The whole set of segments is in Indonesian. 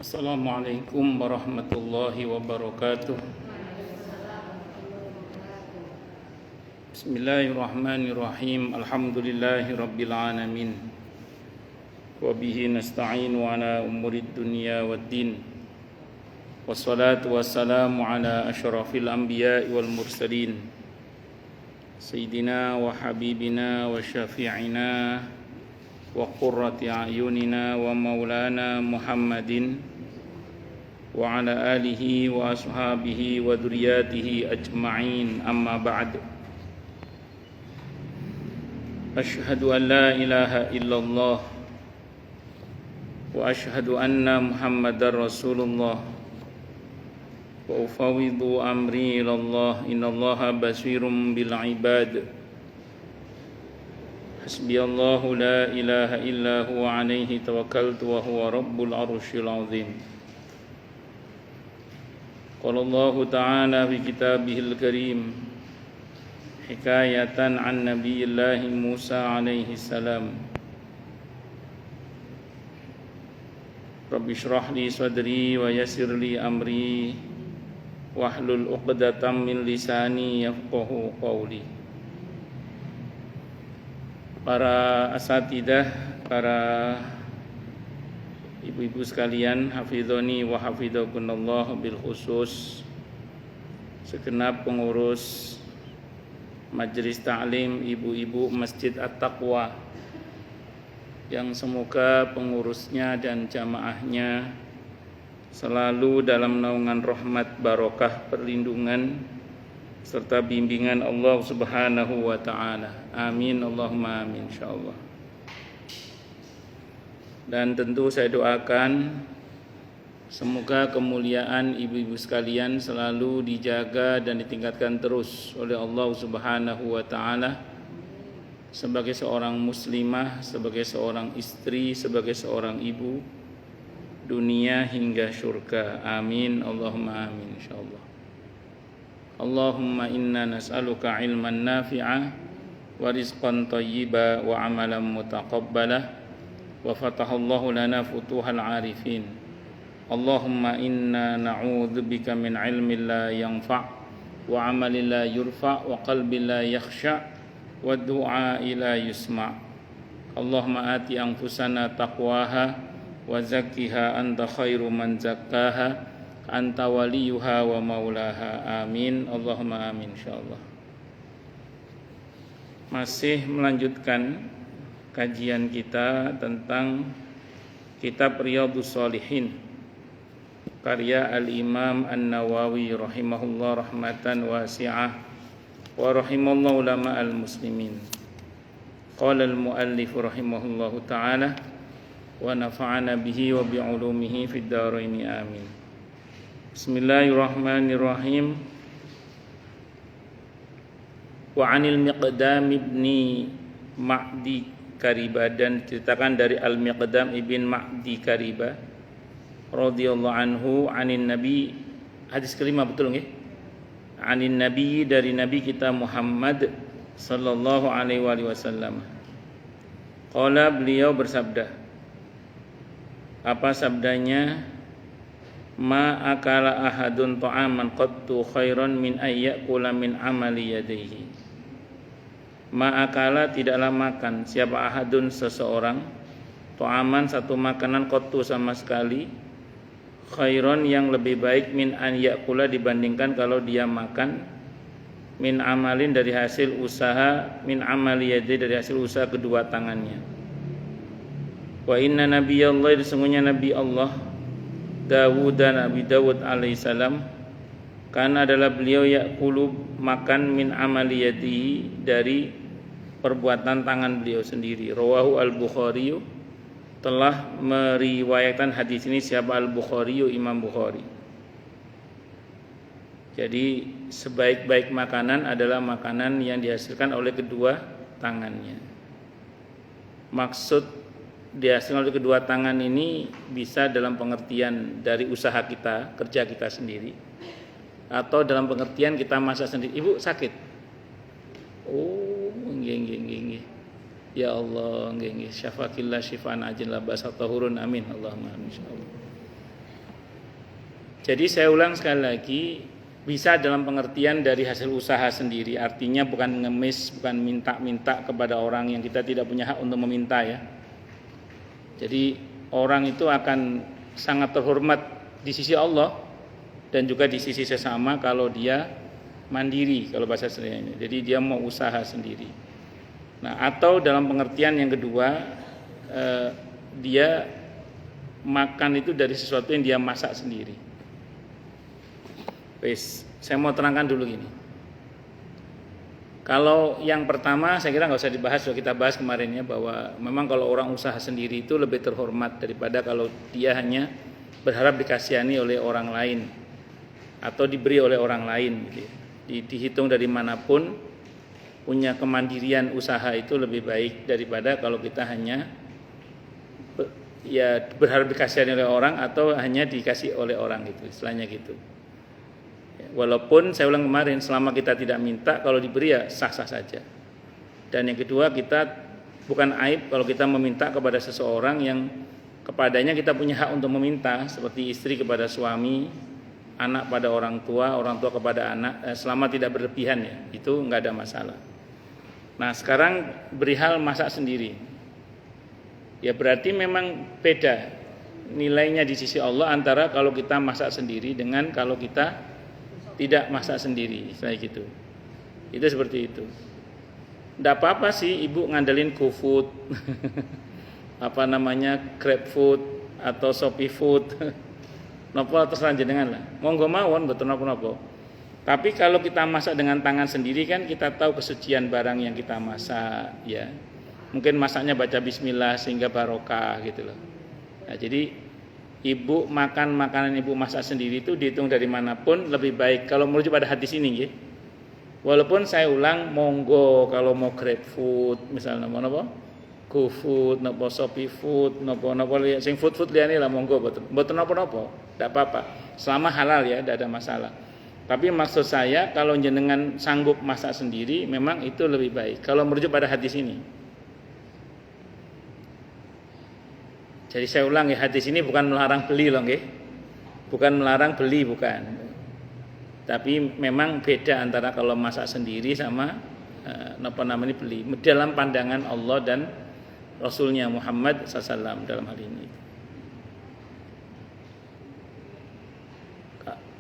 Assalamualaikum warahmatullahi wabarakatuh. Bismillahirrahmanirrahim. Alhamdulillahi rabbil alamin. Wa bihi nasta'inu ala umurid dunya waddin. Wassalatu wassalamu ala asyrafil anbiya'i wal mursalin. Sayyidina wa habibina wa syafi'ina wa qurrati a'yunina wa maulana Muhammadin wa ala alihi wa ashabihi wa dzurriyyatihi ajma'in, amma ba'd. Asyhadu an la ilaha illallah wa asyhadu anna Muhammadar Rasulullah wa ufawwidu amri ilallah, innallaha basirum bil ibad. Hasbiyallahu la ilaha illa huwa alaihi tawakkaltu wa huwa rabbul arsyil azim. Qala Allah ta'ala fi kitabihil karim hikayatan an nabiyillahi Musa alaihi salam. Rabbi shrah li sadri wa yassir li amri wahlul 'uqdatam min lisani yafqahu qawli. Para asatidah, para ibu-ibu sekalian, hafizoni wa hafizakunallah, bil khusus segenap pengurus Majelis Ta'lim ibu-ibu Masjid At-Taqwa, yang semoga pengurusnya dan jamaahnya selalu dalam naungan rahmat, barokah, perlindungan serta bimbingan Allah Subhanahu wa ta'ala. Amin, Allahumma amin, insyaallah. Dan tentu saya doakan semoga kemuliaan ibu-ibu sekalian selalu dijaga dan ditingkatkan terus oleh Allah Subhanahu wa ta'ala, sebagai seorang muslimah, sebagai seorang istri, sebagai seorang ibu, dunia hingga syurga. Amin, Allahumma amin, insyaallah. Allahumma inna nas'aluka ilman nafi'a wa rizqan thayyiba wa amalan mutaqabbala wa fatahallahu lana futuhal arifin. Allahumma inna na'udzubika min ilmin la yanfa' wa amalin la yurfa' wa qalbin la yakhsha' wa du'a'i la yusma'. Allahumma ati anfusana taqwaha wa zakkiha anta khairu man zakkaha anta waliyuha wa maulaha. Amin, Allahumma amin, insyaallah. Masih melanjutkan kajian kita tentang kitab Riyadhus Shalihin karya Al-Imam An-Nawawi rahimahullah rahmatan wasi'ah wa rahimallahu ulama al-muslimin. Qala al-muallif rahimahullahu ta'ala wa nafa'ana bihi wa bi'ulumihi fid dharain, amin. Bismillahirrahmanirrahim. Wa 'anil Miqdam ibni Ma'di Kariba, dan diceritakan dari Al-Miqdam ibn Ma'di Kariba radhiyallahu anhu, anin nabi, hadis kelima, betul nggih? Anin nabi, dari nabi kita Muhammad sallallahu alaihi wasallam. Qala, beliau bersabda. Apa sabdanya? Ma akala ahadun ta'aman qattu khairan min ayyakula min amali yadayhi. Ma akala, tidaklah makan, siapa ahadun, seseorang, ta'aman, satu makanan, qattu, sama sekali, khairan, yang lebih baik, min an yakula, dibandingkan kalau dia makan, min amalin, dari hasil usaha, min amali yadayhi, dari hasil usaha kedua tangannya. Wa inna nabiyallahi, sesungguhnya nabi Allah Dawud, dan Nabi Dawud alaihissalam, karena adalah beliau yakulu, makan, min amali yadihi, dari perbuatan tangan beliau sendiri. Rawahu al-Bukhari, telah meriwayatkan hadis ini siapa? Al-Bukhari, Imam Bukhari. Jadi sebaik-baik makanan adalah makanan yang dihasilkan oleh kedua tangannya. Maksud dihasilkan oleh kedua tangan ini bisa dalam pengertian dari usaha kita, kerja kita sendiri, atau dalam pengertian kita masak sendiri. Ibu sakit? Oh, nggih. Ya Allah, nggih, syafaqillah syifaan ajil la basa tahurun, amin, Allahumma amin, insyaallah. Jadi saya ulang sekali lagi, bisa dalam pengertian dari hasil usaha sendiri, artinya bukan ngemis, bukan minta-minta kepada orang yang kita tidak punya hak untuk meminta ya. Jadi orang itu akan sangat terhormat di sisi Allah dan juga di sisi sesama kalau dia mandiri, kalau bahasa istilahnya. Jadi dia mau usaha sendiri. Nah, atau dalam pengertian yang kedua, dia makan itu dari sesuatu yang dia masak sendiri. Wes, saya mau terangkan dulu gini. Kalau yang pertama saya kira nggak usah dibahas, sudah kita bahas kemarin ya, bahwa memang kalau orang usaha sendiri itu lebih terhormat daripada kalau dia hanya berharap dikasihani oleh orang lain atau diberi oleh orang lain gitu. Dihitung dari manapun, punya kemandirian usaha itu lebih baik daripada kalau kita hanya ya berharap dikasihani oleh orang atau hanya dikasih oleh orang gitu, istilahnya gitu. Walaupun saya ulang kemarin, selama kita tidak minta, kalau diberi ya sah-sah saja. Dan yang kedua, kita bukan aib kalau kita meminta kepada seseorang yang kepadanya kita punya hak untuk meminta, seperti istri kepada suami, anak pada orang tua kepada anak, selama tidak berlebihan ya, itu nggak ada masalah. Nah sekarang berihal masak sendiri, ya berarti memang beda nilainya di sisi Allah antara kalau kita masak sendiri dengan kalau kita tidak masak sendiri, kayak gitu. Itu seperti itu. Tidak apa-apa sih ibu ngandelin GoFood, GrabFood atau Shopee Food, nopo terserah jenengan lah. Monggo mawon betul nopo. Tapi kalau kita masak dengan tangan sendiri kan kita tahu kesucian barang yang kita masak, ya. Mungkin masaknya baca Bismillah sehingga barokah gitu loh. Nah, jadi ibu makan makanan ibu masak sendiri itu dihitung dari manapun lebih baik kalau merujuk pada hadis ini nggih. Walaupun saya ulang, monggo kalau mau GrabFood misalnya napa GoFood, napa Shopee Food, napa sing food liyane lah monggo mboten napa-napa, ndak apa-apa. Selama halal ya, tidak ada masalah. Tapi maksud saya kalau jenengan sanggup masak sendiri memang itu lebih baik kalau merujuk pada hadis ini. Jadi saya ulang ya, hadis ini bukan melarang beli loh nggih. Bukan melarang beli, bukan. Tapi memang beda antara kalau masak sendiri sama beli. Dalam pandangan Allah dan Rasulnya Muhammad SAW dalam hal ini.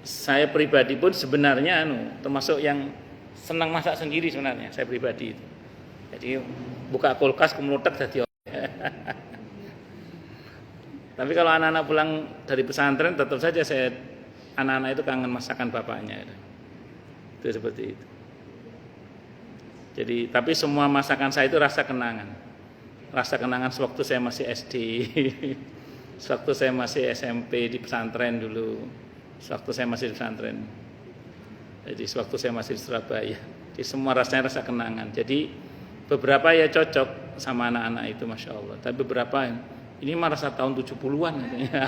Saya pribadi pun sebenarnya termasuk yang senang masak sendiri sebenarnya, saya pribadi itu. Jadi buka kulkas kemutek jadi Tapi kalau anak-anak pulang dari pesantren tetap saja anak-anak itu kangen masakan bapaknya. Itu seperti itu. Jadi tapi semua masakan saya itu rasa kenangan. Rasa kenangan sewaktu saya masih SD. Sewaktu saya masih SMP di pesantren dulu. Sewaktu saya masih di pesantren. Jadi sewaktu saya masih di Surabaya. Jadi semua rasanya rasa kenangan. Jadi beberapa ya cocok sama anak-anak itu Masya Allah. Tapi beberapa ini mah rasa tahun 70-an katanya.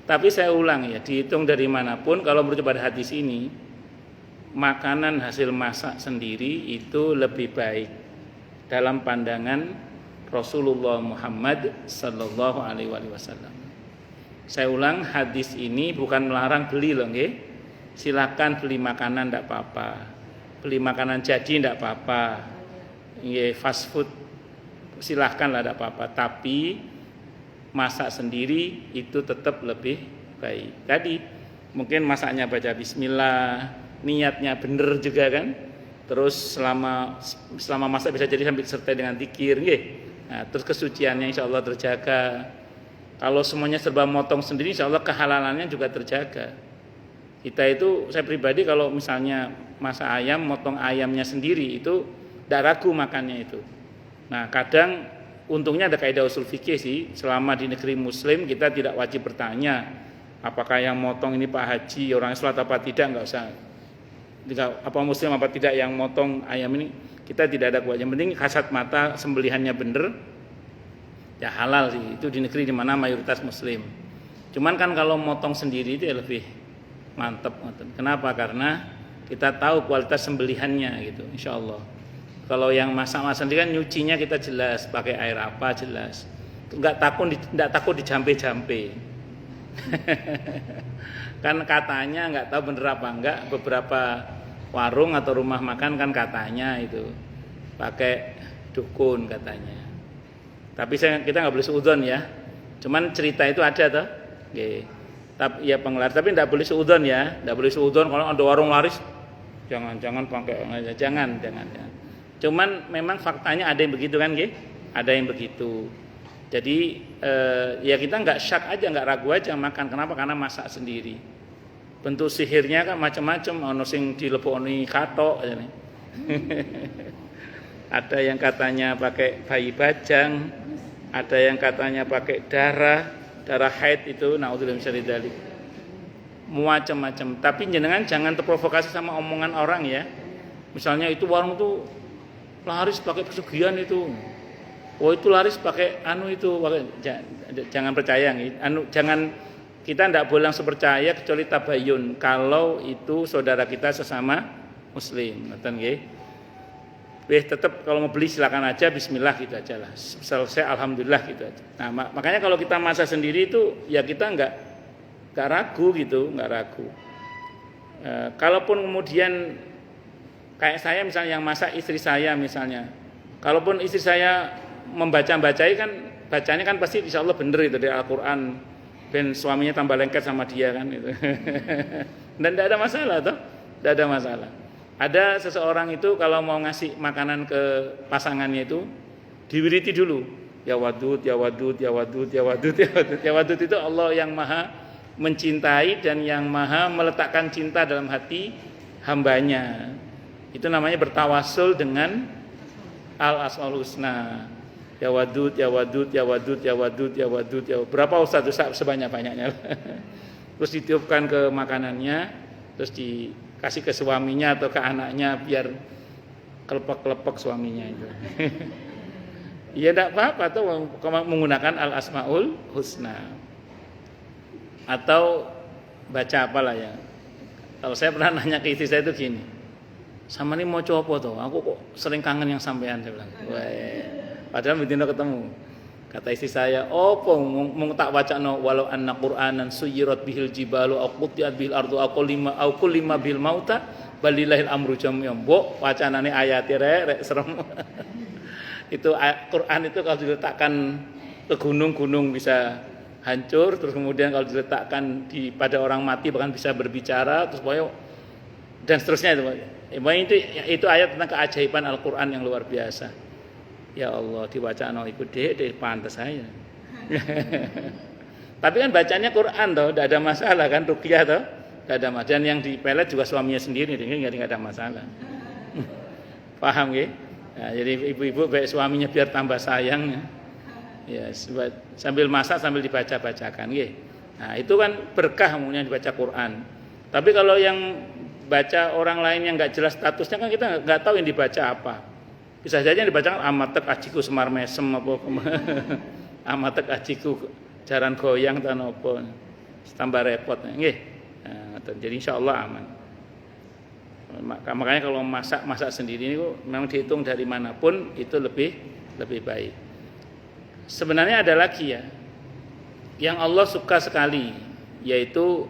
Tapi saya ulang ya, dihitung dari manapun kalau merujuk pada hadis ini, makanan hasil masak sendiri itu lebih baik dalam pandangan Rasulullah Muhammad sallallahu alaihi wasallam. Saya ulang, hadis ini bukan melarang beli loh nggih. Silakan beli makanan enggak apa-apa. Beli makanan jadi enggak apa-apa. Fast food silahkan lah, tidak apa-apa, tapi masak sendiri itu tetap lebih baik. Tadi mungkin masaknya baca Bismillah, niatnya bener juga kan, terus selama masak bisa jadi sambil disertai dengan zikir, nah, terus kesuciannya insya Allah terjaga. Kalau semuanya serba motong sendiri, insya Allah kehalalannya juga terjaga. Kita itu, saya pribadi kalau misalnya masak ayam, motong ayamnya sendiri itu tidak ragu makannya itu. Nah kadang untungnya ada kaidah usul fikih sih. Selama di negeri muslim kita tidak wajib bertanya apakah yang motong ini Pak Haji orang sholat apa tidak, nggak usah. Apa muslim apa tidak yang motong ayam ini, kita tidak ada kewajiban. Yang penting kasat mata sembelihannya bener, ya halal sih. Itu di negeri di mana mayoritas muslim. Cuman kan kalau motong sendiri itu ya lebih mantep. Kenapa? Karena kita tahu kualitas sembelihannya gitu, insya Allah. Kalau yang masak-masak sendiri kan nyucinya kita jelas pakai air apa jelas. Nggak takut dijampe-jampe. Kan katanya nggak tahu bener apa enggak, beberapa warung atau rumah makan kan katanya itu pakai dukun katanya. Tapi kita nggak boleh suudzon ya. Cuman cerita itu ada toh. Nggih. Tapi ya penglaris, tapi nggak boleh suudzon ya. Nggak boleh suudzon kalau ada warung laris. Jangan pakai, jangan. Cuman memang faktanya ada yang begitu kan, nggih? Ada yang begitu. Jadi ya kita nggak syak aja, nggak ragu aja makan. Kenapa? Karena masak sendiri. Bentuk sihirnya kan macam-macam. Ono sing dilebokno kathok. Ada yang katanya pakai bayi bajang, ada yang katanya pakai darah haid itu. Naudzubillah min syarri dzalik. Macam-macam. Tapi jenengan jangan terprovokasi sama omongan orang ya. Misalnya itu warung tuh laris pakai pesugihan itu. Oh itu laris pakai itu, jangan percaya jangan, kita tidak boleh langsung percaya kecuali tabayun kalau itu saudara kita sesama muslim. Ngoten nggih. Tetap kalau mau beli silakan aja, bismillah gitu aja lah. Selesai alhamdulillah gitu aja. Nah, makanya kalau kita masak sendiri itu ya kita enggak ragu gitu, enggak ragu. Kalaupun kemudian kayak saya misalnya yang masak istri saya misalnya. Kalaupun istri saya membacai kan bacanya kan pasti insyaallah bener itu dari Al-Qur'an, ben suaminya tambah lengket sama dia kan itu. Dan tidak ada masalah toh, tidak ada masalah. Ada seseorang itu kalau mau ngasih makanan ke pasangannya itu diwiriti dulu, ya wadud, ya wadud, ya wadud, ya wadud, ya wadud. Ya wadud itu Allah yang maha mencintai dan yang maha meletakkan cinta dalam hati hambanya. Itu namanya bertawasul dengan al-asmaul husna. Ya wadud, ya wadud, ya wadud, ya wadud, ya wadud, ya. Berapa Ustaz itu sebanyak-banyaknya. Terus ditiupkan ke makanannya, terus dikasih ke suaminya atau ke anaknya biar kelepek-kelepek suaminya itu. Ya enggak apa-apa tuh menggunakan al-asmaul husna. Atau baca apalah ya. Kalau saya pernah nanya ke istri saya itu gini. Sama ini mau coba tuh, aku kok sering kangen yang sampean, saya bilang. Padahal betina ketemu. Kata istri saya, "Opo mung tak wacana walau anna Qur'anan suyirat bihil jibalu au qutiat bihil ardu au kulima bil mauta balilahil amru jami'an." Mbok wacanane ayate rek serem. Itu Quran itu kalau diletakkan ke gunung-gunung bisa hancur, terus kemudian kalau diletakkan pada orang mati bahkan bisa berbicara, terus pokoknya dan seterusnya itu ayat tentang keajaiban Al-Qur'an yang luar biasa. Ya Allah, dibaca ikut dek pantas saya. Tapi kan bacanya Quran toh, tidak ada masalah kan, ruqyah toh, tidak ada masalah. Dan yang dipelet juga suaminya sendiri, nggak ada masalah. Paham ya? Nah, jadi ibu-ibu baik suaminya biar tambah sayang. Ya, sambil masak sambil dibaca-bacakan, ya. Nah, itu kan berkah umumnya dibaca Quran. Tapi kalau yang baca orang lain yang nggak jelas statusnya kan kita nggak tahu yang dibaca apa. Bisa saja yang dibacakan amatek ajiku semar mesem apa amatek ajiku jaran goyang dan apa tambah repot nggih. Nah, jadi insyaallah aman. Makanya kalau masak sendiri ini memang dihitung dari manapun itu lebih baik. Sebenarnya ada lagi ya yang Allah suka sekali, yaitu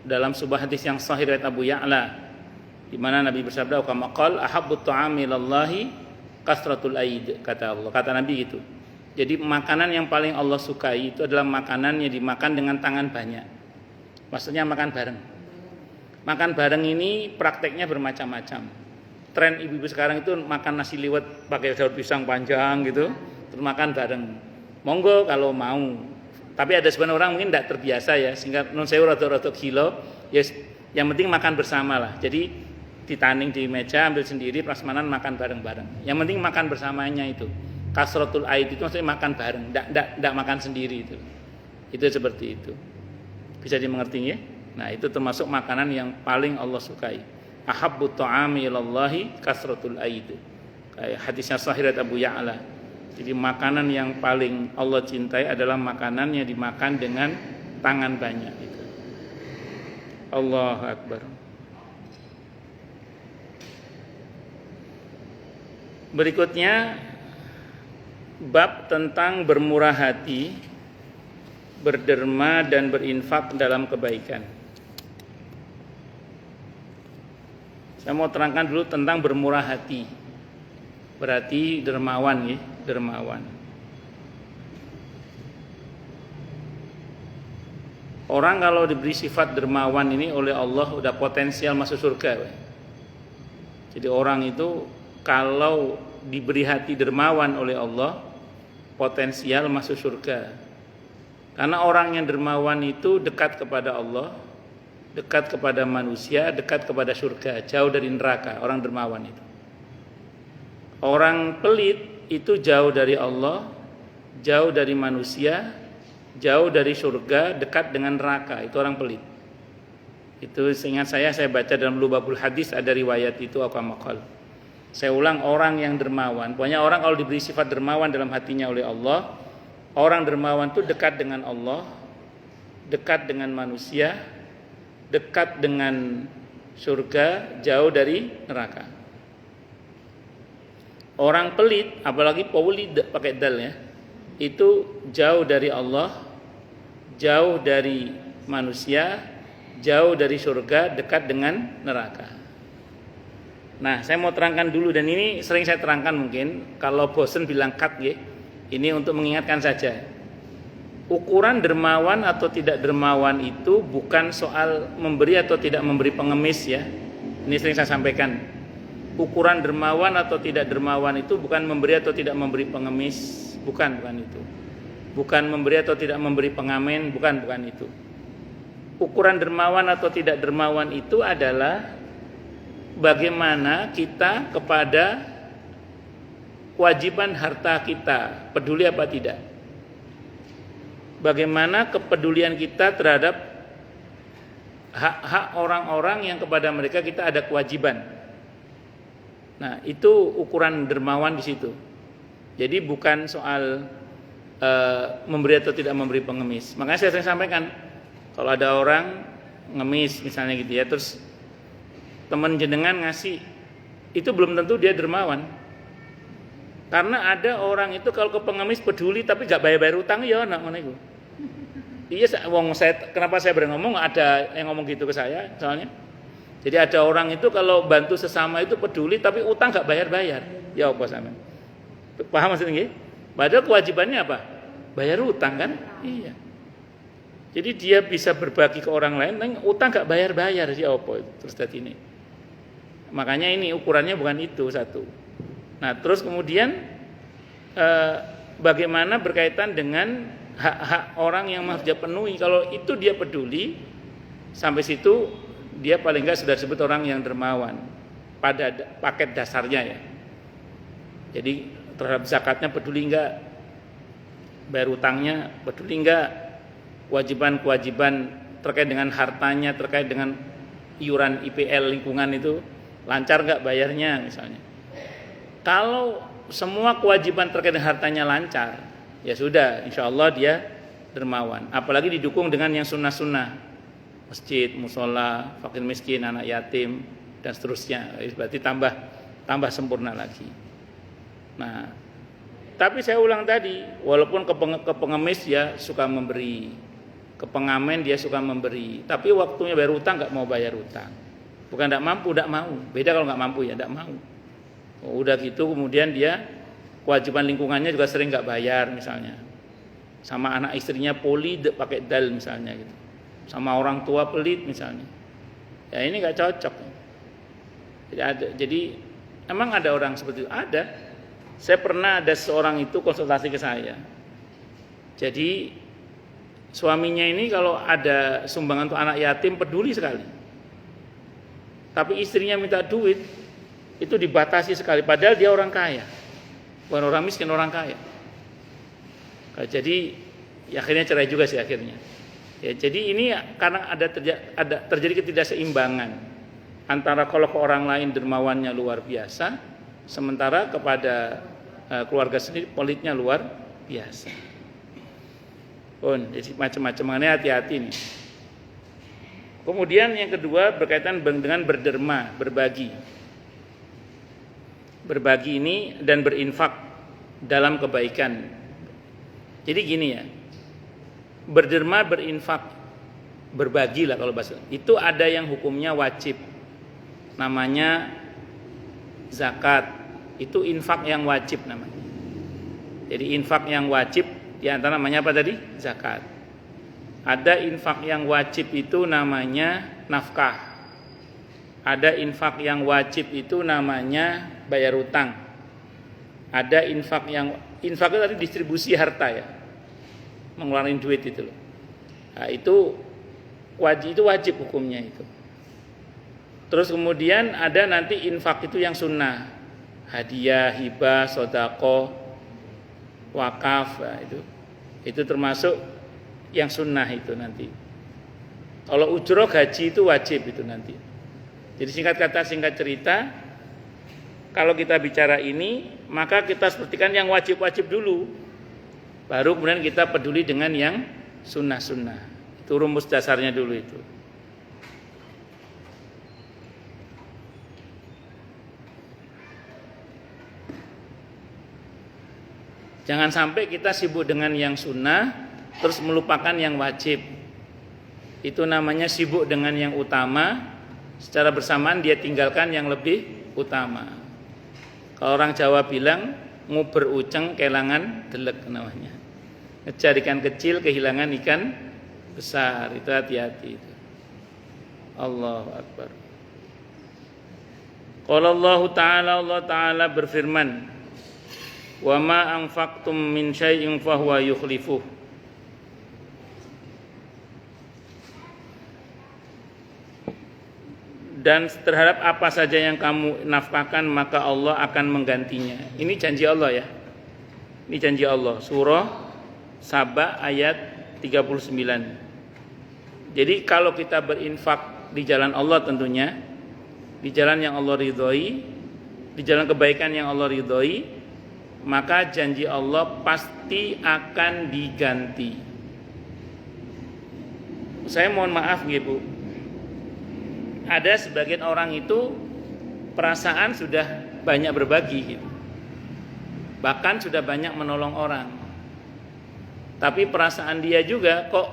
dalam sebuah hadis yang sahih riwayat Abu Ya'la di mana Nabi bersabda kama qala ahabbut ta'ami ilallahi kasratul aid, kata Allah, kata Nabi gitu. Jadi makanan yang paling Allah sukai itu adalah makanan yang dimakan dengan tangan banyak. Maksudnya makan bareng. Makan bareng ini prakteknya bermacam-macam. Tren ibu-ibu sekarang itu makan nasi liwet pakai daun pisang panjang gitu, terus makan bareng. Monggo kalau mau. Tapi ada sebagian orang mungkin tidak terbiasa ya, sehingga non sewu rada-rada gila. Ya, yang penting makan bersama lah. Jadi ditaning di meja, ambil sendiri, prasmanan makan bareng-bareng. Yang penting makan bersamanya itu. Kasratul aid itu maksudnya makan bareng, enggak makan sendiri itu. Itu seperti itu. Bisa dimengerti ya? Nah, itu termasuk makanan yang paling Allah sukai. Ahabbut ta'ami ilallahi kasratul aid. Kayak hadisnya sahih dari Abu Ya'la. Jadi makanan yang paling Allah cintai adalah makanan yang dimakan dengan tangan banyak itu. Allahu Akbar. Berikutnya bab tentang bermurah hati, berderma dan berinfak dalam kebaikan. Saya mau terangkan dulu tentang bermurah hati. Berarti dermawan ya, dermawan. Orang kalau diberi sifat dermawan ini oleh Allah udah potensial masuk surga. Jadi orang itu kalau diberi hati dermawan oleh Allah, potensial masuk surga. Karena orang yang dermawan itu dekat kepada Allah, dekat kepada manusia, dekat kepada surga, jauh dari neraka. Orang dermawan itu. Orang pelit itu jauh dari Allah, jauh dari manusia, jauh dari surga, dekat dengan neraka. Itu orang pelit. Itu seingat saya baca dalam Lubabul Hadis ada riwayat itu akamakal. Saya ulang, orang yang dermawan. Pokoknya orang kalau diberi sifat dermawan dalam hatinya oleh Allah, orang dermawan itu dekat dengan Allah, dekat dengan manusia, dekat dengan surga, jauh dari neraka. Orang pelit, apalagi pewuli pakai dal ya, itu jauh dari Allah, jauh dari manusia, jauh dari surga, dekat dengan neraka. Nah, saya mau terangkan dulu, dan ini sering saya terangkan mungkin. Kalau bosen bilang cut ya. Ini untuk mengingatkan saja. Ukuran dermawan atau tidak dermawan itu bukan soal memberi atau tidak memberi pengemis ya. Ini sering saya sampaikan. Ukuran dermawan atau tidak dermawan itu bukan memberi atau tidak memberi pengemis, bukan itu. Bukan memberi atau tidak memberi pengamen, bukan itu. Ukuran dermawan atau tidak dermawan itu adalah bagaimana kita kepada kewajiban harta kita, peduli apa tidak. Bagaimana kepedulian kita terhadap hak-hak orang-orang yang kepada mereka kita ada kewajiban. Nah, itu ukuran dermawan di situ. Jadi bukan soal memberi atau tidak memberi pengemis. Makanya saya sering sampaikan, kalau ada orang ngemis misalnya gitu ya, terus teman jenengan ngasih, itu belum tentu dia dermawan. Karena ada orang itu kalau ke pengemis peduli tapi gak bayar utang ya nak ngono iku. Iya, kenapa saya berani ngomong, ada yang ngomong gitu ke saya soalnya. Jadi ada orang itu kalau bantu sesama itu peduli tapi utang gak bayar-bayar. Ya apa sama? Paham maksudnya nggih? Padahal kewajibannya apa? Bayar utang kan? Iya. Jadi dia bisa berbagi ke orang lain, tapi utang gak bayar-bayar ya apa itu terus tadi ini. Makanya ini ukurannya bukan itu satu. Nah terus kemudian bagaimana berkaitan dengan hak-hak orang yang harus dia penuhi. Kalau itu dia peduli, sampai situ dia paling enggak sudah disebut orang yang dermawan pada paket dasarnya ya. Jadi terhadap zakatnya peduli enggak, bayar utangnya peduli enggak, kewajiban-kewajiban terkait dengan hartanya, terkait dengan iuran IPL lingkungan itu lancar enggak bayarnya misalnya. Kalau semua kewajiban terkait dengan hartanya lancar, ya sudah, insya Allah dia dermawan. Apalagi didukung dengan yang sunnah-sunnah, masjid, musola, fakir miskin, anak yatim, dan seterusnya. Berarti tambah sempurna lagi. Nah, tapi saya ulang tadi, walaupun ke pengemis dia suka memberi, ke pengamen dia suka memberi, tapi waktunya bayar utang nggak mau bayar utang. Bukan nggak mampu, nggak mau. Beda kalau nggak mampu ya nggak mau. Udah gitu kemudian dia kewajiban lingkungannya juga sering nggak bayar misalnya. Sama anak istrinya poli pakai dal misalnya gitu. Sama orang tua pelit misalnya. Ya ini nggak cocok. Jadi emang ada orang seperti itu? Ada. Saya pernah ada seorang itu konsultasi ke saya. Jadi suaminya ini kalau ada sumbangan untuk anak yatim peduli sekali. Tapi istrinya minta duit itu dibatasi sekali. Padahal dia orang kaya. Bukan orang miskin, orang kaya. Jadi ya akhirnya cerai juga sih akhirnya. Ya, jadi ini karena ada terjadi ketidakseimbangan antara kalau ke orang lain dermawannya luar biasa, sementara kepada keluarga sendiri pelitnya luar biasa. Jadi macam-macam, makanya hati-hati nih. Kemudian yang kedua berkaitan dengan berderma, berbagi. Berbagi ini dan berinfak dalam kebaikan. Jadi gini ya, berderma, berinfak, berbagi lah kalau bahasa. Itu ada yang hukumnya wajib, namanya zakat. Itu infak yang wajib namanya. Jadi infak yang wajib di antara namanya apa tadi? Zakat. Ada infak yang wajib itu namanya nafkah. Ada infak yang wajib itu namanya bayar utang. Ada infak itu tadi distribusi harta ya, mengeluarkan duit itu loh. Nah, itu wajib hukumnya itu. Terus kemudian ada nanti infak itu yang sunnah, hadiah, hibah, sodako, wakaf, nah itu termasuk yang sunnah itu nanti. Kalau ujroh gaji itu wajib itu nanti. Jadi singkat kata, singkat cerita, kalau kita bicara ini, maka kita sepertikan yang wajib-wajib dulu, baru kemudian kita peduli dengan yang sunnah-sunnah. Itu rumus dasarnya dulu itu. Jangan sampai kita sibuk dengan yang sunnah, terus melupakan yang wajib. Itu namanya sibuk dengan yang utama, secara bersamaan dia tinggalkan yang lebih utama. Kalau orang Jawa bilang, nguber uceng kelangan delek namanya. Ngejar ikan kecil, kehilangan ikan besar. Itu hati-hati itu. Allahu Akbar. Qala Allah Ta'ala berfirman, wa ma anfaqtum min syai'in fahuwa yukhlifuh. Dan terhadap apa saja yang kamu nafkahkan maka Allah akan menggantinya. Ini janji Allah ya. Ini janji Allah. Surah Saba ayat 39. Jadi kalau kita berinfak di jalan Allah tentunya, di jalan yang Allah ridhoi, di jalan kebaikan yang Allah ridhoi, maka janji Allah pasti akan diganti. Saya mohon maaf Bu. Ada sebagian orang itu perasaan sudah banyak berbagi gitu. Bahkan sudah banyak menolong orang. Tapi perasaan dia juga kok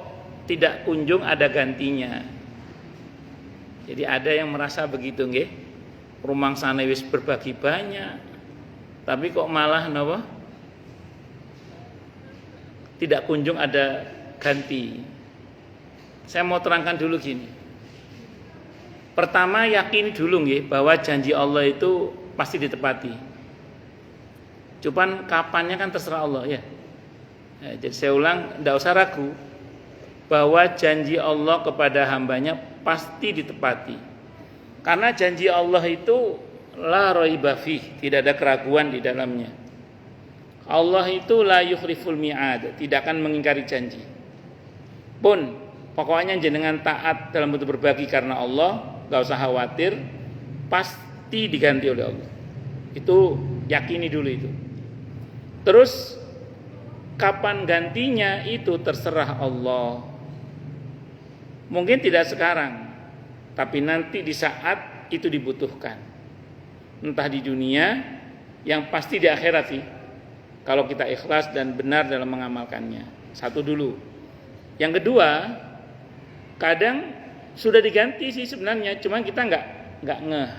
tidak kunjung ada gantinya. Jadi ada yang merasa begitu nggih. Rumangsane wis berbagi banyak. Tapi kok malah napa? Tidak kunjung ada ganti. Saya mau terangkan dulu gini. Pertama yakini dulu nggih bahwa janji Allah itu pasti ditepati. Cuman kapannya kan terserah Allah ya. Jadi saya ulang, tidak usah ragu bahwa janji Allah kepada hambanya pasti ditepati. Karena janji Allah itu la raiba fih, tidak ada keraguan di dalamnya. Allah itu la yukhliful mi'ad, tidak akan mengingkari janji. Pun pokoknya jenengan taat dalam bentuk berbagi karena Allah, gak usah khawatir, pasti diganti oleh Allah. Itu yakini dulu itu. Terus kapan gantinya itu terserah Allah. Mungkin tidak sekarang, tapi nanti di saat itu dibutuhkan. Entah di dunia, yang pasti di akhirat sih. Kalau kita ikhlas dan benar dalam mengamalkannya. Satu dulu. Yang kedua, kadang sudah diganti sih sebenarnya, cuma kita nggak ngeh.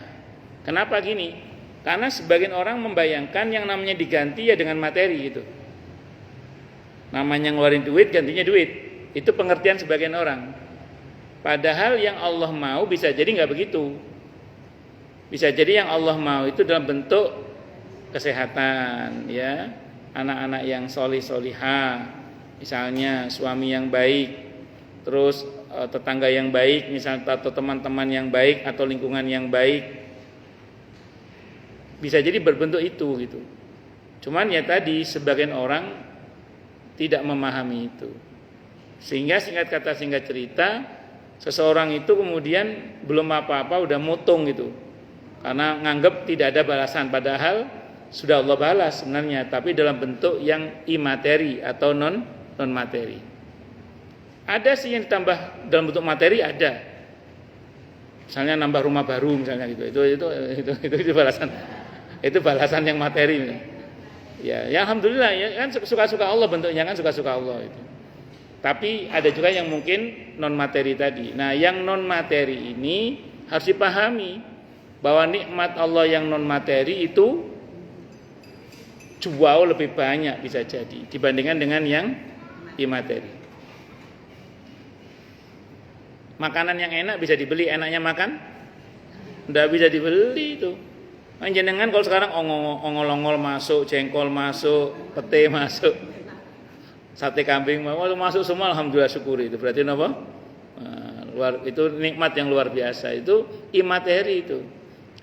Kenapa gini? Karena sebagian orang membayangkan yang namanya diganti ya dengan materi gitu. Namanya ngeluarin duit, gantinya duit. Itu pengertian sebagian orang. Padahal yang Allah mau bisa jadi nggak begitu. Bisa jadi yang Allah mau itu dalam bentuk kesehatan, ya, anak-anak yang solih-solihah, misalnya suami yang baik, terus tetangga yang baik, misalnya atau teman-teman yang baik atau lingkungan yang baik, bisa jadi berbentuk itu gitu. Cuman ya tadi sebagian orang tidak memahami itu, sehingga singkat kata singkat cerita, seseorang itu kemudian belum apa-apa udah motong gitu, karena nganggap tidak ada balasan, padahal sudah Allah balas sebenarnya, tapi dalam bentuk yang imateri atau non materi. Ada sih yang ditambah dalam bentuk materi, ada. Misalnya nambah rumah baru misalnya gitu. Itu balasan. Itu balasan yang materi. Ya alhamdulillah ya kan suka-suka Allah bentuknya kan suka-suka Allah itu. Tapi ada juga yang mungkin non materi tadi. Nah, yang non materi ini harus dipahami bahwa nikmat Allah yang non materi itu jauh lebih banyak bisa jadi dibandingkan dengan yang imateri. Makanan yang enak bisa dibeli, enaknya makan enggak bisa dibeli itu. Jenengan kalau sekarang ongol-ongol masuk, jengkol masuk, pete masuk, sate kambing masuk semua, alhamdulillah syukuri itu. Berarti apa? Itu nikmat yang luar biasa. Itu imateri itu.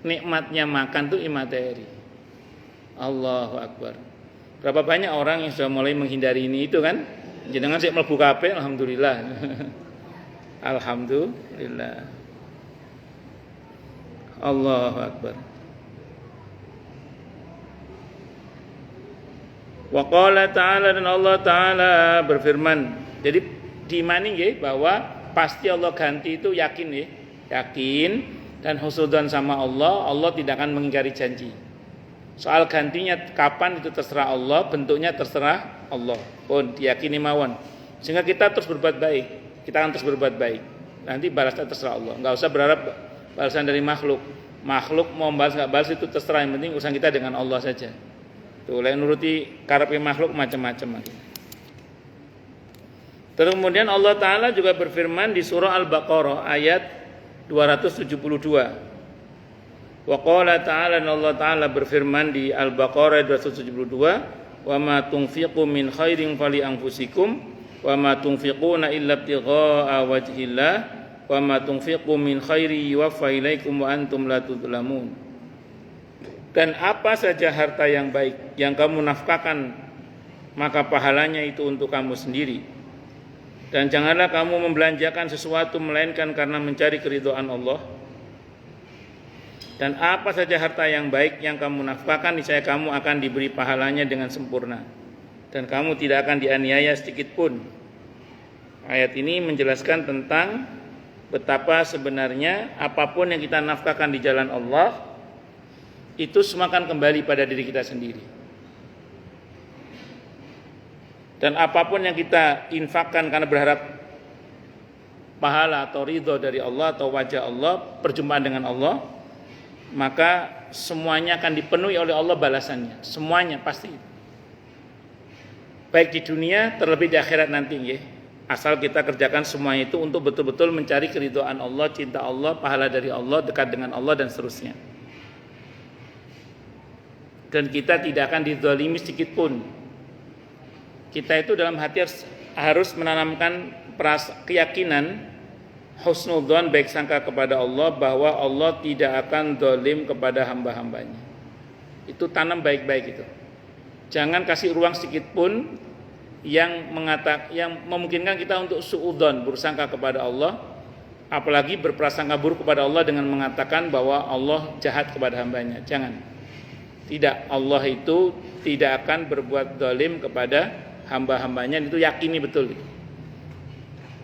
Nikmatnya makan tuh imateri. Allahu Akbar. Berapa banyak orang yang sudah mulai menghindari ini itu kan? Jenengan sik mlebu kabeh, alhamdulillah. Alhamdulillah. Allahu Akbar. Wa qala ta'ala, dan Allah Ta'ala berfirman. Jadi diimani nggih bahwa pasti Allah ganti itu yakin nggih. Yakin dan husnudzon sama Allah, Allah tidak akan mengingkari janji. Soal gantinya kapan itu terserah Allah, bentuknya terserah Allah. Pun diyakini mawon. Sehingga kita terus berbuat baik. Kita akan terus berbuat baik. Nanti balasnya terserah Allah. Enggak usah berharap balasan dari makhluk. Makhluk mau balas enggak balas itu terserah, yang penting urusan kita dengan Allah saja. Tuh, lain nuruti karepe makhluk macam-macam. Terus kemudian Allah Ta'ala juga berfirman di surah Al-Baqarah ayat 272. Wa qala ta'ala, dan Allah Ta'ala berfirman di Al-Baqarah 272, wa ma tunfiqu min khairin fali anfusikum wa ma tunfiquna illa ibtigha'a wajhillah wa ma tunfiqu min khairi yuwaffa ilaikum wa antum la tudlamun. Dan apa saja harta yang baik yang kamu nafkahkan, maka pahalanya itu untuk kamu sendiri. Dan janganlah kamu membelanjakan sesuatu melainkan karena mencari keridhaan Allah. Dan apa saja harta yang baik yang kamu nafkahkan, niscaya kamu akan diberi pahalanya dengan sempurna. Dan kamu tidak akan dianiaya sedikit pun. Ayat ini menjelaskan tentang betapa sebenarnya apapun yang kita nafkahkan di jalan Allah, itu semua akan kembali pada diri kita sendiri. Dan apapun yang kita infakkan karena berharap pahala atau ridho dari Allah atau wajah Allah, perjumpaan dengan Allah, maka semuanya akan dipenuhi oleh Allah balasannya. Semuanya pasti. Baik di dunia terlebih di akhirat nanti ya. Asal kita kerjakan semua itu untuk betul-betul mencari keridhaan Allah, cinta Allah, pahala dari Allah, dekat dengan Allah dan seterusnya. Dan kita tidak akan dizalimi sedikit pun. Kita itu dalam hati harus menanamkan keyakinan husnudzon, baik sangka kepada Allah, bahwa Allah tidak akan zalim kepada hamba-hambanya. Itu tanam baik-baik itu. Jangan kasih ruang sedikit pun yang memungkinkan kita untuk suudzon, bersangka kepada Allah, apalagi berprasangka buruk kepada Allah dengan mengatakan bahwa Allah jahat kepada hambanya. Jangan. Tidak, Allah itu tidak akan berbuat zalim kepada hamba-hambanya, itu yakini betul.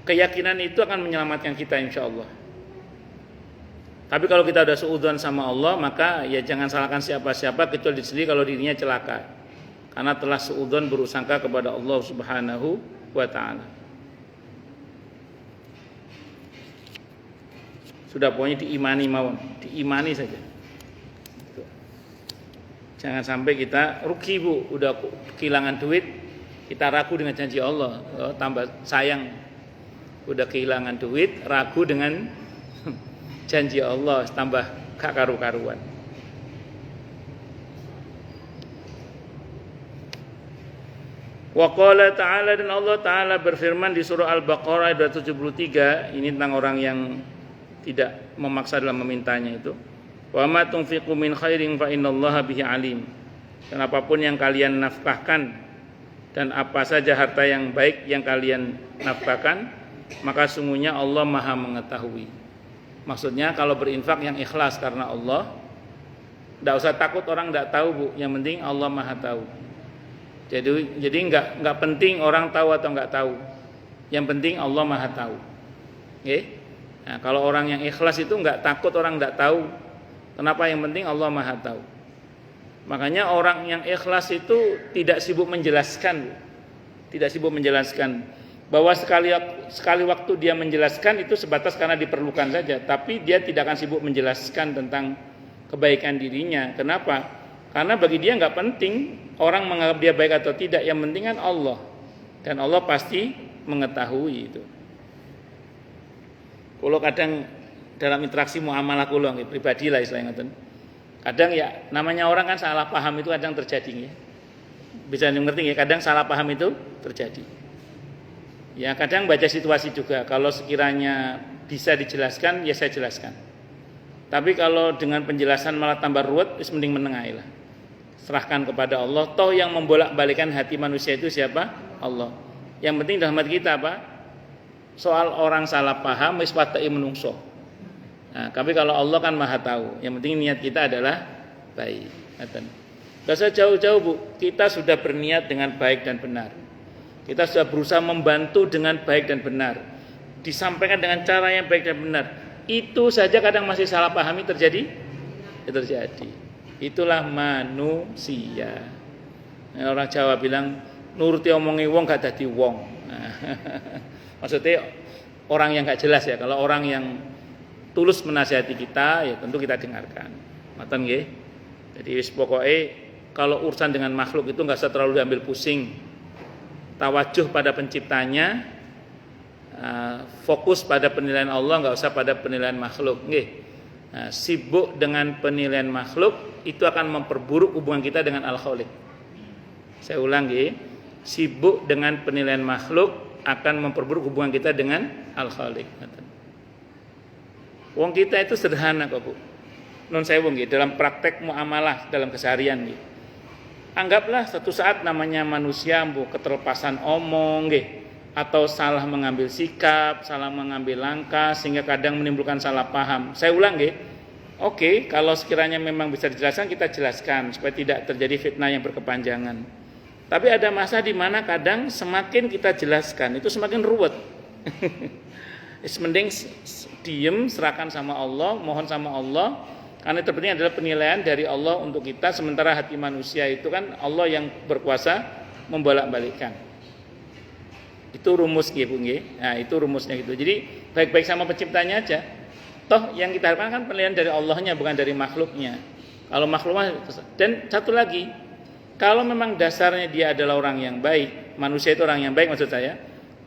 Keyakinan itu akan menyelamatkan kita insya Allah. Tapi kalau kita sudah suudzon sama Allah, maka ya jangan salahkan siapa-siapa kecuali diri sendiri kalau dirinya celaka. Karena telah suudzon bersangka kepada Allah Subhanahu wa Ta'ala. Sudah pokoknya diimani mawon, diimani saja. Jangan sampai kita rugi bu, udah kehilangan duit, kita ragu dengan janji Allah, tambah sayang. Udah kehilangan duit, ragu dengan janji Allah, tambah gak karu-karuan. Wa qala ta'ala, dan Allah Ta'ala berfirman di surah Al-Baqarah 273, ini tentang orang yang tidak memaksa dalam memintanya itu. Wa ma tunfiqu min khairin fa innallaha bihi alim. Dan apapun yang kalian nafkahkan dan apa saja harta yang baik yang kalian nafkahkan, maka sungguhnya Allah Maha mengetahui. Maksudnya kalau berinfak yang ikhlas karena Allah, enggak usah takut orang enggak tahu, Bu. Yang penting Allah Maha tahu. Jadi enggak penting orang tahu atau enggak tahu. Yang penting Allah Maha tahu. Oke? Nah, kalau orang yang ikhlas itu enggak takut orang enggak tahu. Kenapa? Yang penting Allah Maha tahu. Makanya orang yang ikhlas itu tidak sibuk menjelaskan, tidak sibuk menjelaskan bahwa sekali waktu dia menjelaskan itu sebatas karena diperlukan saja, tapi dia tidak akan sibuk menjelaskan tentang kebaikan dirinya. Kenapa? Karena bagi dia nggak penting orang menganggap dia baik atau tidak, yang penting kan Allah, dan Allah pasti mengetahui itu. Kalau kadang dalam interaksi muamalah kula nggih pribadi lah istilahnya ngoten. Kadang ya namanya orang kan salah paham itu kadang terjadi ya. Bisa ngerti ya, kadang salah paham itu terjadi. Ya kadang baca situasi juga, kalau sekiranya bisa dijelaskan ya saya jelaskan. Tapi kalau dengan penjelasan malah tambah ruwet, mending menengahi lah. Serahkan kepada Allah. Toh yang membolak-balikan hati manusia itu siapa? Allah. Yang penting dalam hati kita apa? Soal orang salah paham wis wateke menungso. Nah, tapi kalau Allah kan Maha tahu. Yang penting niat kita adalah baik. Gak usah jauh-jauh Bu. Kita sudah berniat dengan baik dan benar. Kita sudah berusaha membantu dengan baik dan benar. Disampaikan dengan cara yang baik dan benar. Itu saja kadang masih salah pahami terjadi. Terjadi. Itulah manusia. Nah, orang Jawa bilang nuruti omongi wong gak dadi wong. Nah, maksudnya orang yang gak jelas ya. Kalau orang yang tulus menasihati kita, ya tentu kita dengarkan. Ngoten nggih. Jadi wis pokoke kalau urusan dengan makhluk itu enggak usah terlalu diambil pusing. Tawajuh pada penciptanya, fokus pada penilaian Allah, enggak usah pada penilaian makhluk, nggih. Nah, sibuk dengan penilaian makhluk itu akan memperburuk hubungan kita dengan Al-Khaliq. Saya ulang nggih. Sibuk dengan penilaian makhluk akan memperburuk hubungan kita dengan Al-Khaliq. Wong kita itu sederhana kok Bu. Nun sewu nggih, dalam praktek muamalah dalam keseharian nggih. Anggaplah satu saat namanya manusia Bu keterlepasan omong nggih, atau salah mengambil sikap, salah mengambil langkah sehingga kadang menimbulkan salah paham. Saya ulang nggih. Oke, kalau sekiranya memang bisa dijelaskan kita jelaskan supaya tidak terjadi fitnah yang berkepanjangan. Tapi ada masa di mana kadang semakin kita jelaskan itu semakin ruwet. Mending diem, serahkan sama Allah, mohon sama Allah. Karena terpenting adalah penilaian dari Allah untuk kita. Sementara hati manusia itu kan Allah yang berkuasa membolak-balikkan. Itu rumus gitu, nggih. Nah, itu rumusnya gitu. Jadi baik-baik sama penciptanya aja. Toh yang kita harapkan kan penilaian dari Allahnya bukan dari makhluknya. Kalau makhluknya, dan satu lagi, kalau memang dasarnya dia adalah orang yang baik, manusia itu orang yang baik maksud saya,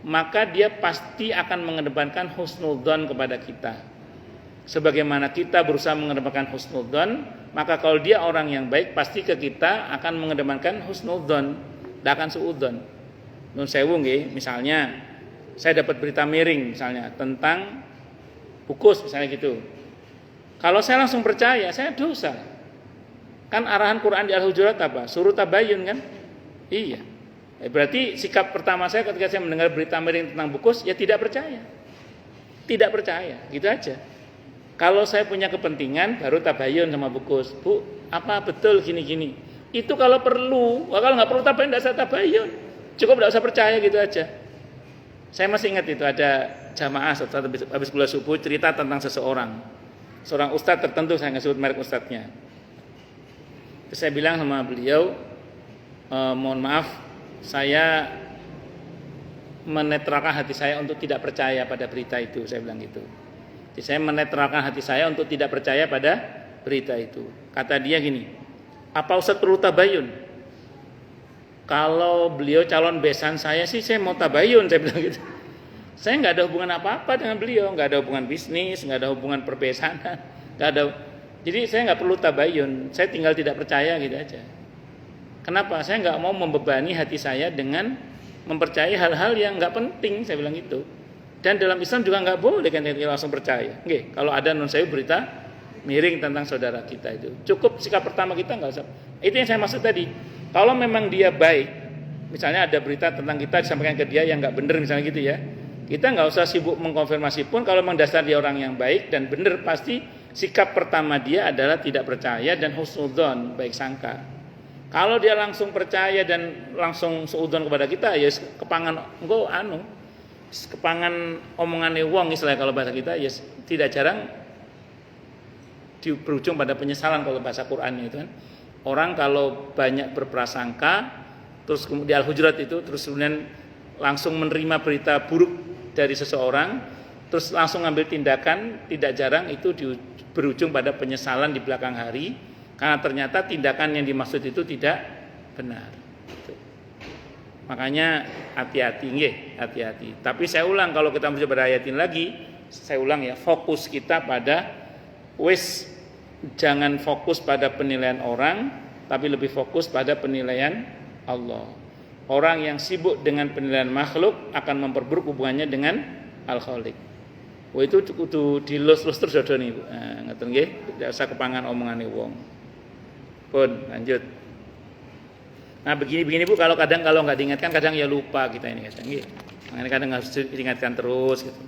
maka dia pasti akan mengedepankan husnudzon kepada kita. Sebagaimana kita berusaha mengedepankan husnudzon, maka kalau dia orang yang baik pasti ke kita akan mengedepankan husnudzon, tidak akan suudzon. Nun sewu nggih, misalnya saya dapat berita miring misalnya tentang bukus misalnya gitu. Kalau saya langsung percaya, saya dosa. Kan arahan Quran di Al-Hujurat apa? Suruh tabayun kan? Iya. Berarti sikap pertama saya ketika saya mendengar berita miring tentang bukus, ya tidak percaya. Tidak percaya, gitu aja. Kalau saya punya kepentingan, baru tabayun sama bukus. Bu, apa betul gini-gini? Itu kalau perlu. Kalau nggak perlu tabayun, nggak usah tabayun. Cukup nggak usah percaya gitu aja. Saya masih ingat itu ada jamaah setelah habis bulan subuh cerita tentang seseorang. Seorang ustadz tertentu, saya nggak sebut merek ustadznya. Terus saya bilang sama beliau, mohon maaf, saya menetralkan hati saya untuk tidak percaya pada berita itu, saya bilang gitu. Jadi saya menetralkan hati saya untuk tidak percaya pada berita itu. Kata dia gini, apa Ustaz perlu tabayun? Kalau beliau calon besan saya sih saya mau tabayun, saya bilang gitu. Saya nggak ada hubungan apa-apa dengan beliau, nggak ada hubungan bisnis, nggak ada hubungan perbesanan, nggak ada. Jadi saya nggak perlu tabayun, saya tinggal tidak percaya gitu aja. Kenapa? Saya nggak mau membebani hati saya dengan mempercayai hal-hal yang nggak penting, saya bilang gitu. Dan dalam Islam juga nggak boleh kan kita langsung percaya. Oke, kalau ada non saya berita miring tentang saudara kita itu, cukup sikap pertama kita nggak usah. Itu yang saya maksud tadi. Kalau memang dia baik, misalnya ada berita tentang kita disampaikan ke dia yang nggak benar misalnya gitu ya, kita nggak usah sibuk mengkonfirmasi pun. Kalau memang dasar dia orang yang baik dan benar, pasti sikap pertama dia adalah tidak percaya dan husnudzon, baik sangka. Kalau dia langsung percaya dan langsung suudzon kepada kita, ya kepangan engko kepangan omongane wong istilahnya kalau bahasa kita, ya tidak jarang berujung pada penyesalan kalau bahasa Qur'annya itu kan. Orang kalau banyak berprasangka, terus kemudian Al-Hujurat itu, terus kemudian langsung menerima berita buruk dari seseorang, terus langsung ambil tindakan, tidak jarang itu berujung pada penyesalan di belakang hari, karena ternyata tindakan yang dimaksud itu tidak benar. Makanya hati-hati, nggih, hati-hati. Tapi saya ulang, kalau kita mencoba ayatin lagi, saya ulang ya, fokus kita pada jangan fokus pada penilaian orang, tapi lebih fokus pada penilaian Allah. Orang yang sibuk dengan penilaian makhluk akan memperburuk hubungannya dengan Al-Khaliq. Wah, itu kudu dilus-lus terus dodo niku. Nah, ngoten nggih, tidak usah kepangan omongane wong. Pun lanjut. Nah, begini Bu, kalau nggak diingatkan kadang ya lupa kita ini kadang nggih. Makanya kadang harus diingatkan terus gitu.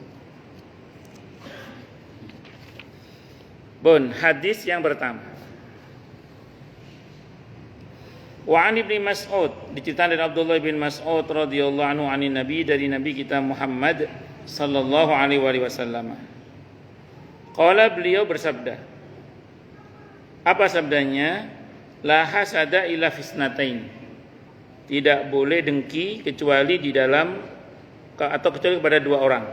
Bon, hadis yang pertama. Wa an Ibnu Mas'ud, diceritakan dari Abdullah bin Mas'ud radhiyallahu anhu anin Nabi, dari Nabi kita Muhammad sallallahu alaihi wasallam. Qala, beliau bersabda. Apa sabdanya? La hasada illa fisnatain. Tidak boleh dengki kecuali di dalam atau kecuali kepada dua orang.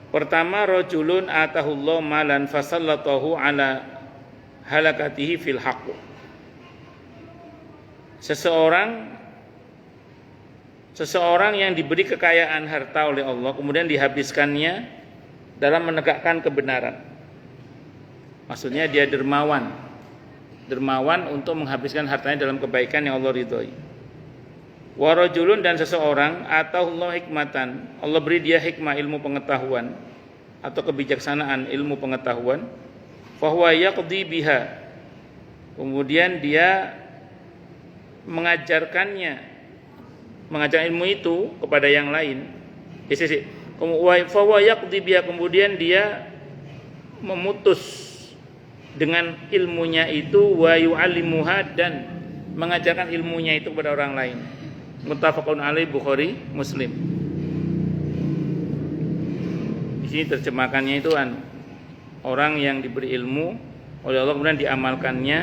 Pertama, rajulun atahullahu malan fasallatahu ala halakatihi fil haqq. Seseorang yang diberi kekayaan harta oleh Allah kemudian dihabiskannya dalam menegakkan kebenaran. Maksudnya dia dermawan untuk menghabiskan hartanya dalam kebaikan yang Allah ridhoi. Wa rajulun, dan seseorang atahullahu hikmatan, Allah beri dia hikmah, ilmu pengetahuan atau kebijaksanaan, ilmu pengetahuan, fahuwa yaqdi biha, kemudian dia mengajarkan ilmu itu kepada yang lain. Fahuwa yaqdi biha, kemudian dia memutus dengan ilmunya itu, wa yu'allimuha, dan mengajarkan ilmunya itu kepada orang lain. Muttafaqun alaih, Bukhari Muslim. Di sini terjemahkannya itu orang yang diberi ilmu oleh Allah kemudian diamalkannya.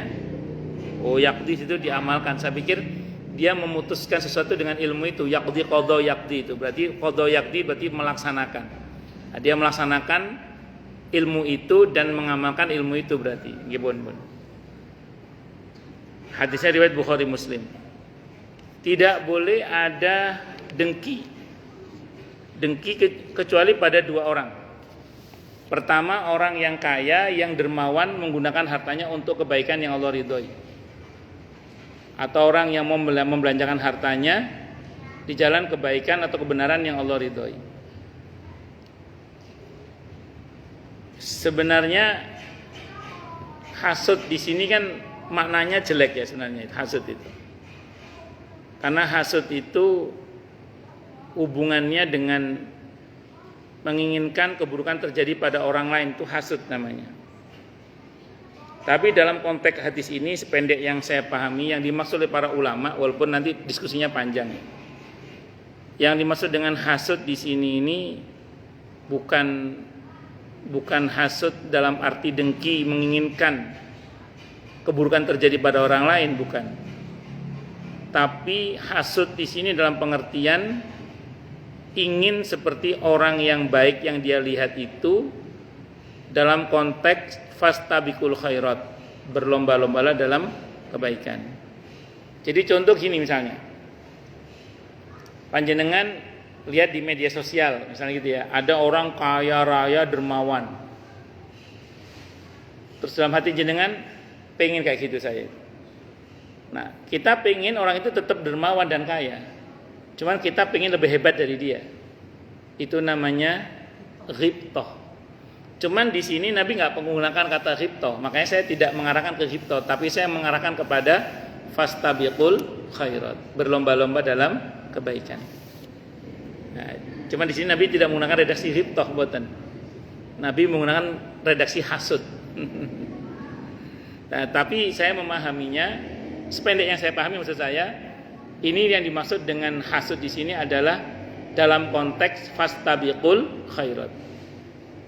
Oh, yaqdi itu diamalkan. Saya pikir dia memutuskan sesuatu dengan ilmu itu. Yaqdi qadha yaqdi itu berarti qadha yaqdi berarti melaksanakan. Nah, dia melaksanakan ilmu itu dan mengamalkan ilmu itu berarti. Nggih, pun. Hadisnya riwayat Bukhari Muslim. Tidak boleh ada dengki kecuali pada dua orang. Pertama, orang yang kaya, yang dermawan menggunakan hartanya untuk kebaikan yang Allah ridhoi, atau orang yang membelanjakan hartanya di jalan kebaikan atau kebenaran yang Allah ridhoi. Sebenarnya hasud di sini kan maknanya jelek ya sebenarnya, hasud itu. Karena hasud itu hubungannya dengan menginginkan keburukan terjadi pada orang lain, itu hasud namanya. Tapi dalam konteks hadis ini, sependek yang saya pahami, yang dimaksud oleh para ulama, walaupun nanti diskusinya panjang, yang dimaksud dengan hasud di sini ini bukan hasud dalam arti dengki, menginginkan keburukan terjadi pada orang lain, bukan. Tapi hasud di sini dalam pengertian ingin seperti orang yang baik yang dia lihat itu, dalam konteks fastabiqul khairat, berlomba-lombalah dalam kebaikan. Jadi contoh gini misalnya, panjenengan lihat di media sosial misalnya gitu ya, ada orang kaya raya dermawan, terus dalam hati jenengan pengen kayak gitu saya. Nah, kita pengen orang itu tetap dermawan dan kaya, cuman kita pengen lebih hebat dari dia. Itu namanya ghibthah. Cuman di sini Nabi nggak menggunakan kata ghibthah, makanya saya tidak mengarahkan ke ghibthah, tapi saya mengarahkan kepada fastabiqul khairat, berlomba-lomba dalam kebaikan. Nah, cuman di sini Nabi tidak menggunakan redaksi ghibthah, boten. Nabi menggunakan redaksi hasud. Nah, tapi saya memahaminya, sependek yang saya pahami, maksud saya ini yang dimaksud dengan hasud di sini adalah dalam konteks fastabiqul khairat.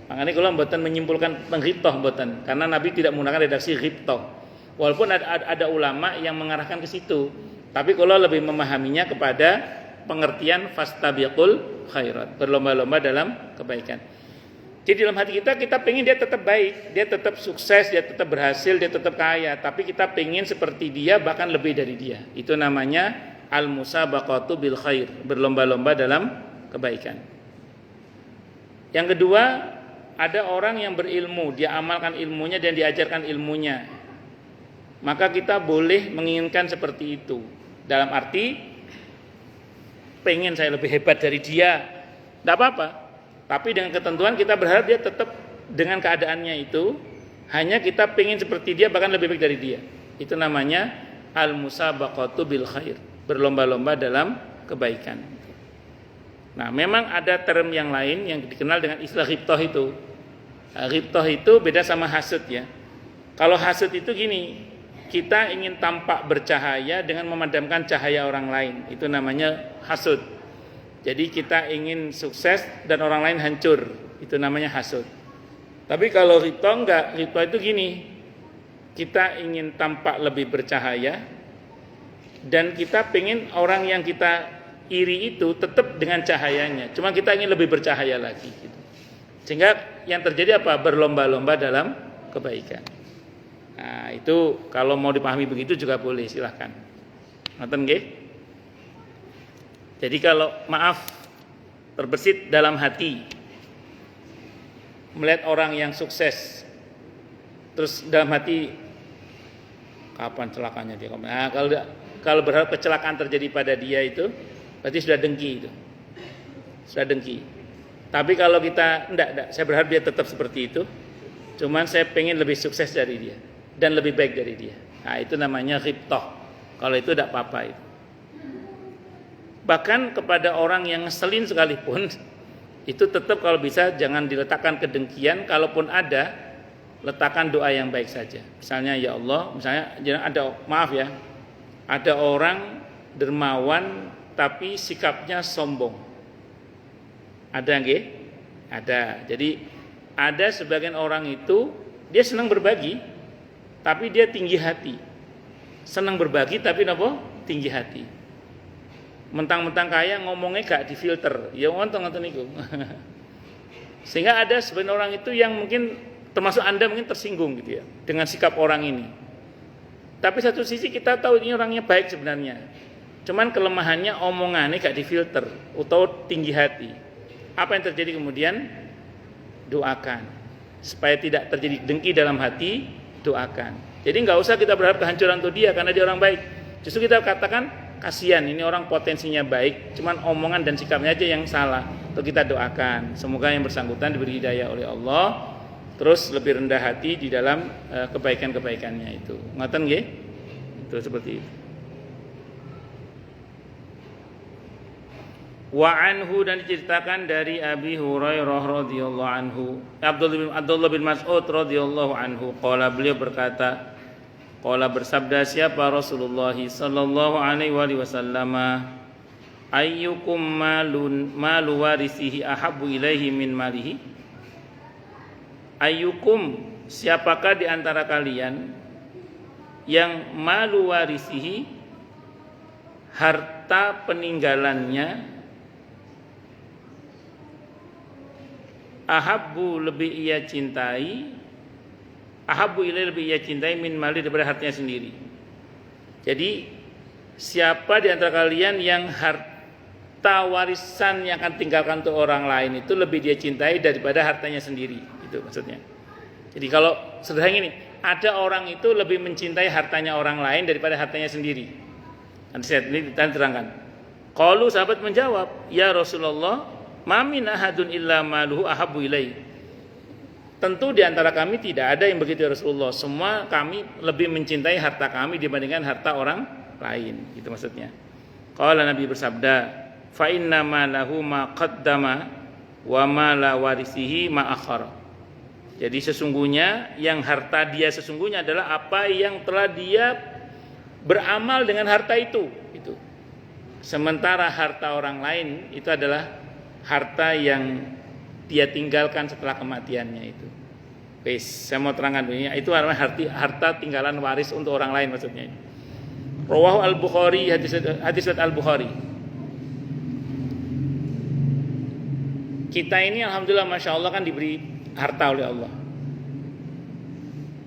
Makanya kalau mboten menyimpulkan penghibtoh mboten, karena Nabi tidak menggunakan redaksi ghibtoh. Walaupun ada ulama yang mengarahkan ke situ, tapi kalau lebih memahaminya kepada pengertian fastabiqul khairat, berlomba-lomba dalam kebaikan. Jadi dalam hati kita pengen dia tetap baik, dia tetap sukses, dia tetap berhasil, dia tetap kaya, tapi kita pengen seperti dia, bahkan lebih dari dia. Itu namanya al-musabaqatu bil khair, berlomba-lomba dalam kebaikan. Yang kedua, ada orang yang berilmu, dia amalkan ilmunya dan diajarkan ilmunya. Maka kita boleh menginginkan seperti itu. Dalam arti pengen saya lebih hebat dari dia, tidak apa-apa. Tapi dengan ketentuan kita berharap dia tetap dengan keadaannya itu, hanya kita pengen seperti dia, bahkan lebih baik dari dia. Itu namanya al-musabaqatu bil khair, berlomba-lomba dalam kebaikan. Nah, memang ada term yang lain yang dikenal dengan istilah ghibthah itu. Ghibthah itu beda sama hasud ya. Kalau hasud itu gini, kita ingin tampak bercahaya dengan memadamkan cahaya orang lain. Itu namanya hasud. Jadi kita ingin sukses dan orang lain hancur. Itu namanya hasud. Tapi kalau ghibthah enggak, ghibthah itu gini, kita ingin tampak lebih bercahaya dan kita pengen orang yang kita iri itu tetap dengan cahayanya. Cuma kita ingin lebih bercahaya lagi gitu. Sehingga yang terjadi apa? Berlomba-lomba dalam kebaikan. Nah, itu kalau mau dipahami begitu juga boleh, silahkan. Ngoten nggih? Jadi kalau maaf terbesit dalam hati melihat orang yang sukses, terus dalam hati kapan celakanya dia? Nah, kalau berharap kecelakaan terjadi pada dia itu berarti sudah dengki itu. Sudah dengki. Tapi kalau kita enggak, saya berharap dia tetap seperti itu. Cuman saya pengen lebih sukses dari dia dan lebih baik dari dia. Nah, itu namanya ghibthah. Kalau itu tidak apa-apa itu. Bahkan kepada orang yang ngeselin sekalipun, itu tetap kalau bisa jangan diletakkan kedengkian. Kalaupun ada, letakkan doa yang baik saja. Misalnya ya Allah, misalnya ada orang dermawan tapi sikapnya sombong. Ada nggih? Ada. Jadi ada sebagian orang itu dia senang berbagi, tapi dia tinggi hati. Senang berbagi tapi napa? Tinggi hati. Mentang-mentang kaya ngomongnya gak difilter. Ya ngoten niku. Sehingga ada sebagian orang itu yang mungkin termasuk Anda mungkin tersinggung gitu ya dengan sikap orang ini. Tapi satu sisi kita tahu ini orangnya baik sebenarnya. Cuman kelemahannya omongannya gak difilter atau tinggi hati. Apa yang terjadi kemudian? Doakan supaya tidak terjadi dengki dalam hati, doakan. Jadi nggak usah kita berharap kehancuran untuk dia karena dia orang baik. Justru kita katakan kasihan ini orang potensinya baik, cuman omongan dan sikapnya aja yang salah. Untuk kita doakan semoga yang bersangkutan diberi hidayah oleh Allah, terus lebih rendah hati di dalam kebaikan-kebaikannya itu. Ngoten nggih? Itu seperti itu. Wa anhu, dan diceritakan dari Abi Hurairah radhiyallahu anhu, Abdullah bin Mas'ud radhiyallahu anhu, qala, beliau berkata, qala bersabda siapa Rasulullah sallallahu alaihi wasallam, ayyukum malu warisihi ahabbu ilaihi min malihi. Ayyukum, siapakah di antara kalian yang malu warisihi, harta peninggalannya, ahabbu lebih ia cintai, ahabbu ilai lebih ia cintai min mali daripada hartanya sendiri. Jadi siapa di antara kalian yang harta warisan yang akan tinggalkan untuk orang lain itu lebih dia cintai daripada hartanya sendiri, itu maksudnya. Jadi kalau sederhana ini, ada orang itu lebih mencintai hartanya orang lain daripada hartanya sendiri. Nanti saya terangkan. Qalu, sahabat menjawab, ya Rasulullah, ma min ahadun illa maluhu ahabbu ilai. Tentu di antara kami tidak ada yang begitu ya Rasulullah. Semua kami lebih mencintai harta kami dibandingkan harta orang lain. Itu maksudnya. Qala, Nabi bersabda, fa inna ma lahu ma qaddama wa ma la warisihi ma akhara. Jadi sesungguhnya yang harta dia sesungguhnya adalah apa yang telah dia beramal dengan harta itu. Sementara harta orang lain itu adalah harta yang dia tinggalkan setelah kematiannya itu. Saya mau terangkan ini, itu artinya harta tinggalan waris untuk orang lain maksudnya. Rawahu Al-Bukhari, hadis Al-Bukhari. Kita ini alhamdulillah masya Allah kan diberi harta oleh Allah.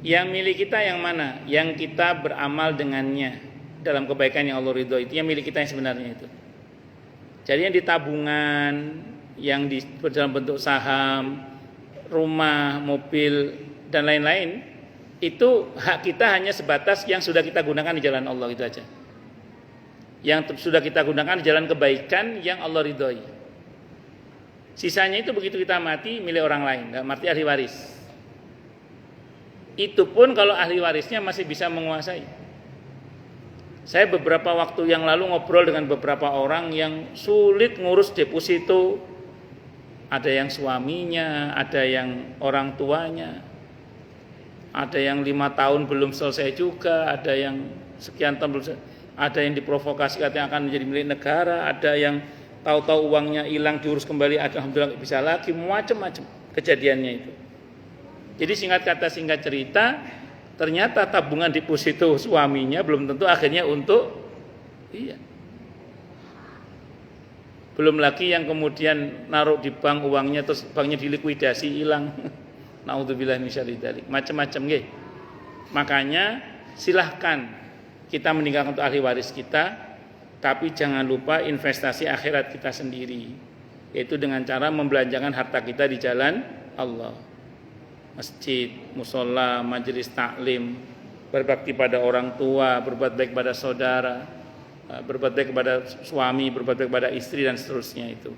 Yang milik kita yang mana? Yang kita beramal dengannya dalam kebaikan yang Allah ridho, itu yang milik kita yang sebenarnya itu. Jadi yang di tabungan, yang di dalam bentuk saham, rumah, mobil dan lain-lain, itu hak kita hanya sebatas yang sudah kita gunakan di jalan Allah, itu aja. Yang sudah kita gunakan di jalan kebaikan yang Allah ridhoi. Sisanya itu begitu kita mati milik orang lain, nggak mati ahli waris. Itu pun kalau ahli warisnya masih bisa menguasai. Saya beberapa waktu yang lalu ngobrol dengan beberapa orang yang sulit ngurus deposito. Ada yang suaminya, ada yang orang tuanya, ada yang 5 tahun belum selesai juga, ada yang sekian tahun belum selesai, ada yang diprovokasi katanya akan menjadi milik negara, ada yang tahu-tahu uangnya hilang diurus kembali, alhamdulillah bisa lagi, macam-macam kejadiannya itu. Jadi singkat kata singkat cerita, ternyata tabungan deposito suaminya belum tentu akhirnya untuk belum lagi yang kemudian naruh di bank uangnya terus banknya dilikuidasi hilang. Naudzubillah min syarri dzalik. Macam-macam nggih. Makanya silahkan kita meninggalkan untuk ahli waris kita, tapi jangan lupa investasi akhirat kita sendiri, yaitu dengan cara membelanjakan harta kita di jalan Allah. Masjid, musola, majelis taklim, berbakti pada orang tua, berbuat baik pada saudara, berbuat baik kepada suami, berbuat baik kepada istri dan seterusnya itu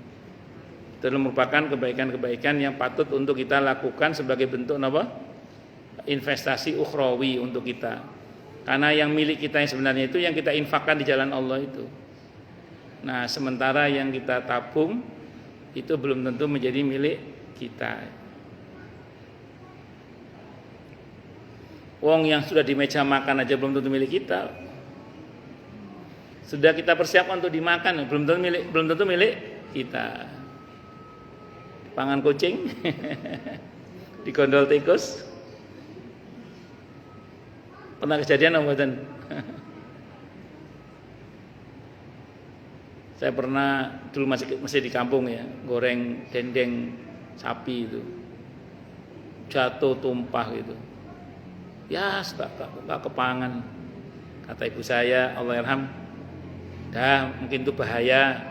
merupakan kebaikan-kebaikan yang patut untuk kita lakukan sebagai bentuk apa? Investasi ukhrawi untuk kita. Karena yang milik kita yang sebenarnya itu yang kita infakkan di jalan Allah itu. Nah, sementara yang kita tabung itu belum tentu menjadi milik kita. Wong yang sudah di meja makan aja belum tentu milik kita. Sudah kita persiapkan untuk dimakan, belum tentu milik kita. Pangan kucing, digondol tikus. Pernah kejadian apa mboten? Saya pernah dulu masih di kampung ya, goreng dendeng sapi itu. Jatuh tumpah gitu. Ya, tak kepangan. Kata ibu saya, Allah yarham, dah mungkin itu bahaya.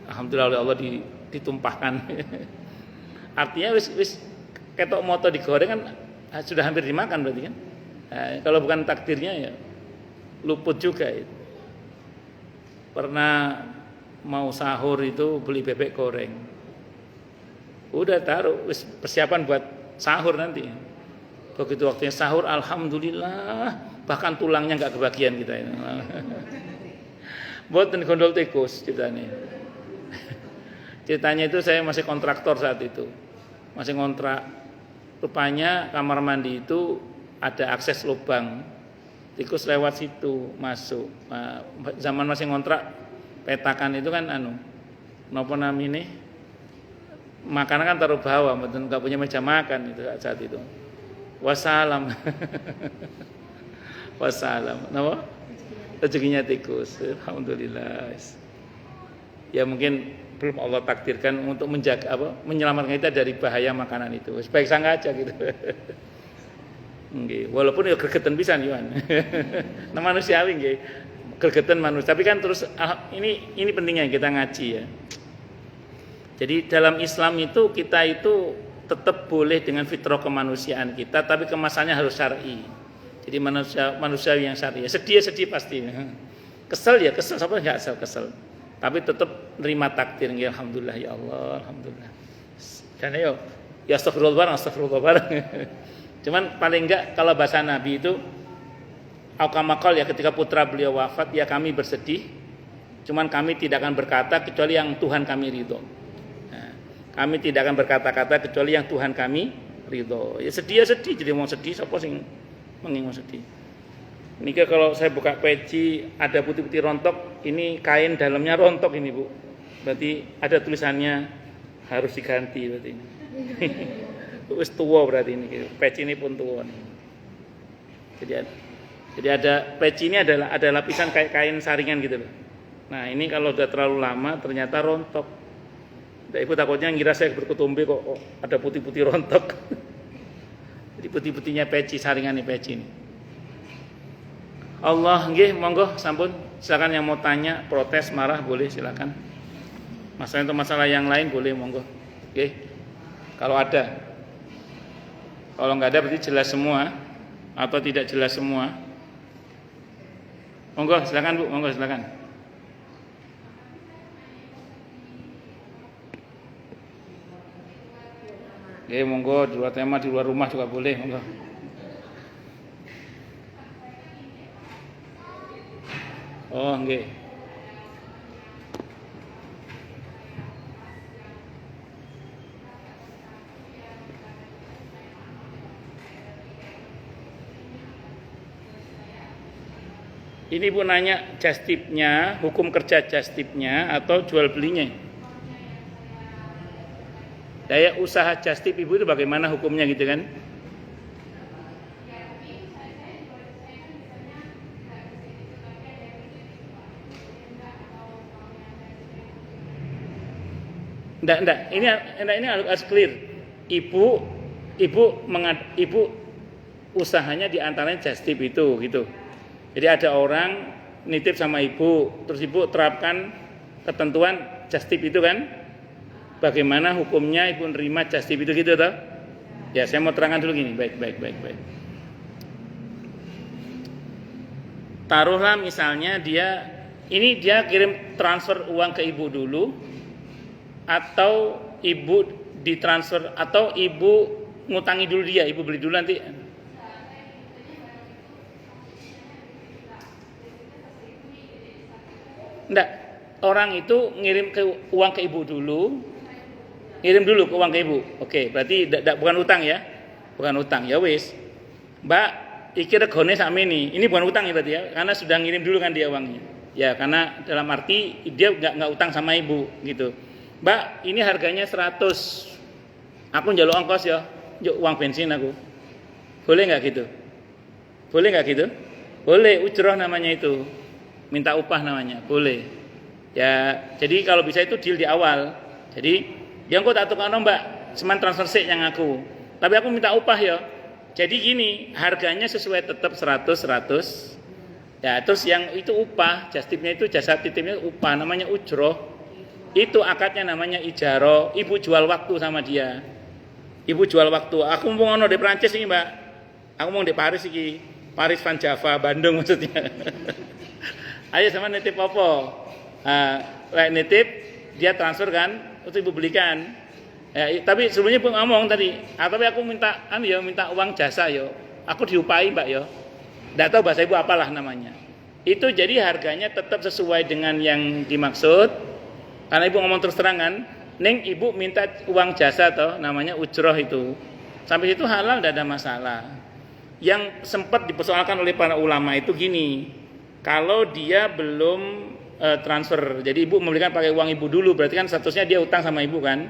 Alhamdulillah oleh Allah ditumpahkan. Artinya wis ketok moto digoreng kan sudah hampir dimakan berarti kan. Kalau bukan takdirnya ya luput juga itu. Pernah mau sahur itu beli bebek goreng. Udah taruh wis persiapan buat sahur nanti. Begitu waktunya sahur, alhamdulillah bahkan tulangnya enggak kebagian kita ini. Buat gondol tikus ceritanya. Ceritanya itu saya masih kontraktor saat itu. Masih kontrak. Rupanya kamar mandi itu ada akses lubang. Tikus lewat situ masuk. Zaman masih kontrak petakan itu kan napa namanya? Makanan kan taruh bawah, betul enggak punya meja makan itu saat itu. Wassalam. Wassalam. Napa? Rezekinya tikus. Alhamdulillah. Ya mungkin belum Allah takdirkan untuk menjaga menyelamatkan kita dari bahaya makanan itu. Baik sangka aja gitu. Nggih, walaupun ya gregetan pisan yo. Nah manusiawi nggih. Gregetan manusia, tapi kan terus ini pentingnya kita ngaji ya. Jadi dalam Islam itu kita itu tetap boleh dengan fitrah kemanusiaan kita, tapi kemasannya harus syar'i. Jadi manusia yang syar'i. Sedih pasti. Kesel ya kesel, siapa enggak kesel. Tapi tetap nerima takdir. Ya alhamdulillah ya Allah, alhamdulillah. Dan ya astagfirullah. Cuman paling enggak kalau bahasa Nabi itu al-kamakal ya ketika putra beliau wafat ya kami bersedih. Cuman kami tidak akan berkata kecuali yang Tuhan kami ridho. Nah, kami tidak akan berkata-kata kecuali yang Tuhan kami ridho. Ya sedih jadi mau sedih siapa sing mengingin sedih. Ini kalau saya buka peci ada putih-putih rontok, ini kain dalamnya rontok ini Bu. Berarti ada tulisannya harus diganti berarti ini. Wis tua berarti ini, peci ini pun tua nih. Jadi ada peci ini ada lapisan kayak kain saringan gitu loh. Nah ini kalau udah terlalu lama ternyata rontok. Nah, ibu takutnya ngira saya berketumbe kok ada putih-putih rontok. Jadi putih-putihnya peci saringan nih peci ini. Allah nggih monggo sampun silakan yang mau tanya protes marah boleh silakan. Masalah itu masalah yang lain boleh monggo. Oke. Kalau ada. Kalau nggak ada berarti jelas semua atau tidak jelas semua. Monggo silakan Bu, monggo silakan. Oke, monggo di luar tema di luar rumah juga boleh, monggo. Oh, nggih. Ini Bu nanya just tip-nya, hukum kerja just tip-nya atau jual belinya? Daya usaha just tip Ibu itu bagaimana hukumnya gitu kan? Enggak. Ini harus clear. Ibu usahanya di antaranya just tip itu gitu. Jadi ada orang nitip sama ibu, terus ibu terapkan ketentuan just tip itu kan? Bagaimana hukumnya ibu nerima just tip itu gitu toh? Ya, saya mau terangkan dulu gini. Baik. Taruhlah misalnya dia kirim transfer uang ke ibu dulu, atau ibu ditransfer, atau ibu ngutangi dulu dia, ibu beli dulu nanti. Enggak, orang itu ngirim uang ke ibu dulu, ngirim dulu ke uang ke ibu. Oke, berarti bukan utang ya, bukan utang ya wis. Mbak, iki regone sakmene. Ini bukan utang ya berarti ya, karena sudah ngirim dulu kan dia uangnya. Ya, karena dalam arti dia nggak utang sama ibu gitu. Mbak, ini harganya 100. Aku njaluk ongkos ya, yuk uang bensin aku. Boleh nggak gitu? Boleh nggak gitu? Boleh, ujroh namanya itu. Minta upah namanya, boleh. Ya, jadi kalau bisa itu deal di awal. Jadi, yang kok tak tukang Mbak, cuman transfer sik yang aku. Tapi aku minta upah ya. Jadi gini, harganya sesuai tetap 100. Ya, terus yang itu upah, just tipnya itu jasa titipnya upah, namanya ujroh. Itu akadnya namanya ijaro. Ibu jual waktu sama dia. Ibu jual waktu. Aku mau ngono di Prancis ini Mbak. Aku mau di Paris iki. Paris Van Java, Bandung maksudnya. Ayo sama nitip apa? Nitip dia transfer kan, itu ibu belikan. Ya, tapi sebelumnya ibu ngomong tadi, tapi aku minta minta uang jasa yo. Aku diupahi Mbak yo. Enggak tahu bahasa ibu apalah namanya. Itu jadi harganya tetap sesuai dengan yang dimaksud. Karena ibu ngomong terus terangan, neng ibu minta uang jasa toh, namanya ujroh itu. Sampai situ halal tidak ada masalah. Yang sempat dipersoalkan oleh para ulama itu gini, kalau dia belum transfer, jadi ibu membelikan pakai uang ibu dulu, berarti kan statusnya dia utang sama ibu kan.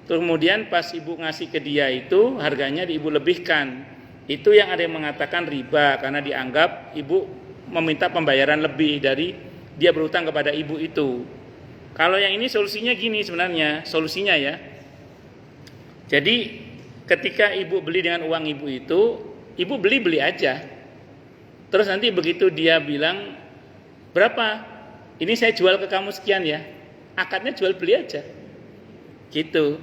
Terus kemudian pas ibu ngasih ke dia itu harganya ibu lebihkan. Itu yang ada yang mengatakan riba karena dianggap ibu meminta pembayaran lebih dari dia berutang kepada ibu itu. Kalau yang ini solusinya gini sebenarnya, solusinya ya. Jadi ketika ibu beli dengan uang ibu itu, ibu beli aja. Terus nanti begitu dia bilang, berapa? Ini saya jual ke kamu sekian ya. Akadnya jual beli aja. Gitu.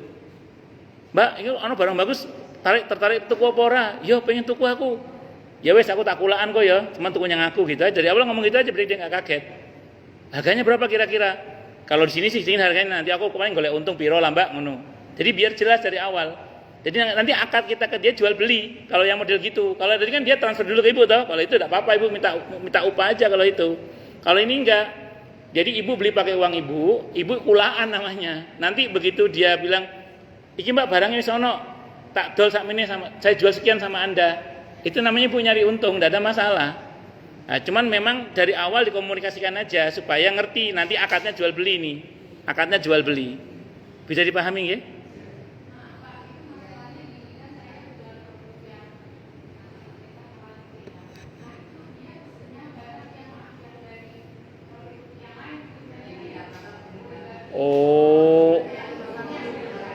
Mbak, ini ono barang bagus, tertarik tuku apa ora? Yo pengen tuku aku. Ya wes aku tak kulaan kok ya, cuma tuku yang aku gitu aja. Dari awal ngomong gitu aja biar dia enggak kaget. Harganya berapa kira-kira? Kalau di sini sih harganya nanti aku kemarin golek untung piro lah Mbak ngono. Jadi biar jelas dari awal. Jadi nanti akad kita ke dia jual beli. Kalau yang model gitu, kalau tadi kan dia transfer dulu ke ibu toh. Kalau itu tidak apa-apa, ibu minta upah aja kalau itu. Kalau ini enggak. Jadi ibu beli pakai uang ibu ulaan namanya. Nanti begitu dia bilang, "Iki Mbak barangnya wis ono, tak dol sakmene sama saya jual sekian sama Anda." Itu namanya ibu nyari untung, tidak ada masalah. Nah, cuman memang dari awal dikomunikasikan aja supaya ngerti nanti akadnya jual beli nih. Akadnya jual beli. Bisa dipahami nggih?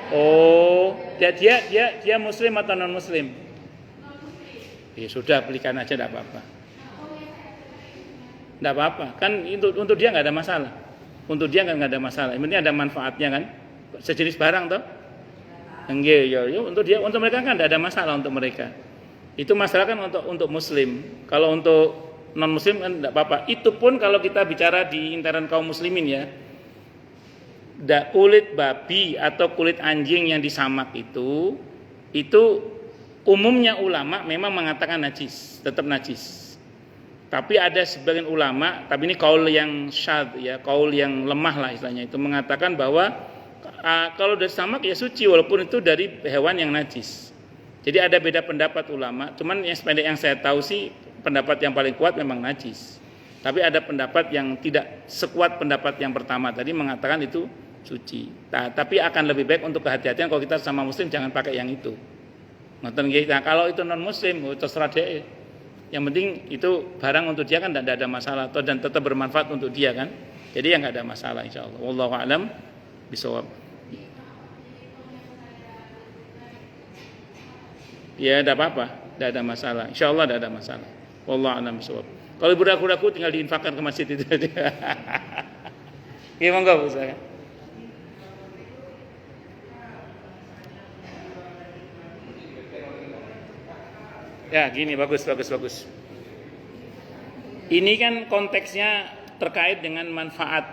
Oh, dia muslim atau non muslim? Ya sudah, belikan aja, tidak apa-apa. Tidak apa-apa, kan untuk dia nggak ada masalah. Untuk dia nggak ada masalah. Yang penting ada manfaatnya kan, sejenis barang toh. Enggak, ya, untuk mereka kan tidak ada masalah untuk mereka. Itu masalah kan untuk muslim. Kalau untuk non muslim kan tidak apa-apa. Itu pun kalau kita bicara di intern kaum muslimin ya. Kulit babi atau kulit anjing yang disamak itu umumnya ulama memang mengatakan najis, tetap najis. Tapi ada sebagian ulama, tapi ini kaul yang syadz ya, kaul yang lemah lah istilahnya, itu mengatakan bahwa kalau dari samak ya suci walaupun itu dari hewan yang najis. Jadi ada beda pendapat ulama, cuman yang sependek yang saya tahu sih pendapat yang paling kuat memang najis. Tapi ada pendapat yang tidak sekuat pendapat yang pertama tadi mengatakan itu suci. Nah, tapi akan lebih baik untuk kehati-hatian kalau kita sama muslim jangan pakai yang itu. Nah, kalau itu non muslim terserah dia. Yang penting itu barang untuk dia kan tidak ada masalah dan tetap bermanfaat untuk dia kan. Jadi ya nggak ada masalah insyaallah. Wallahu a'lam bishawab. Ya tidak apa-apa, tidak ada masalah. Insyaallah tidak ada masalah. Wallahu a'lam bishawab. Kalau ragu-ragu tinggal diinfakkan ke masjid itu. Gimana enggak Ustaz? Ya gini, bagus. Ini kan konteksnya terkait dengan manfaat.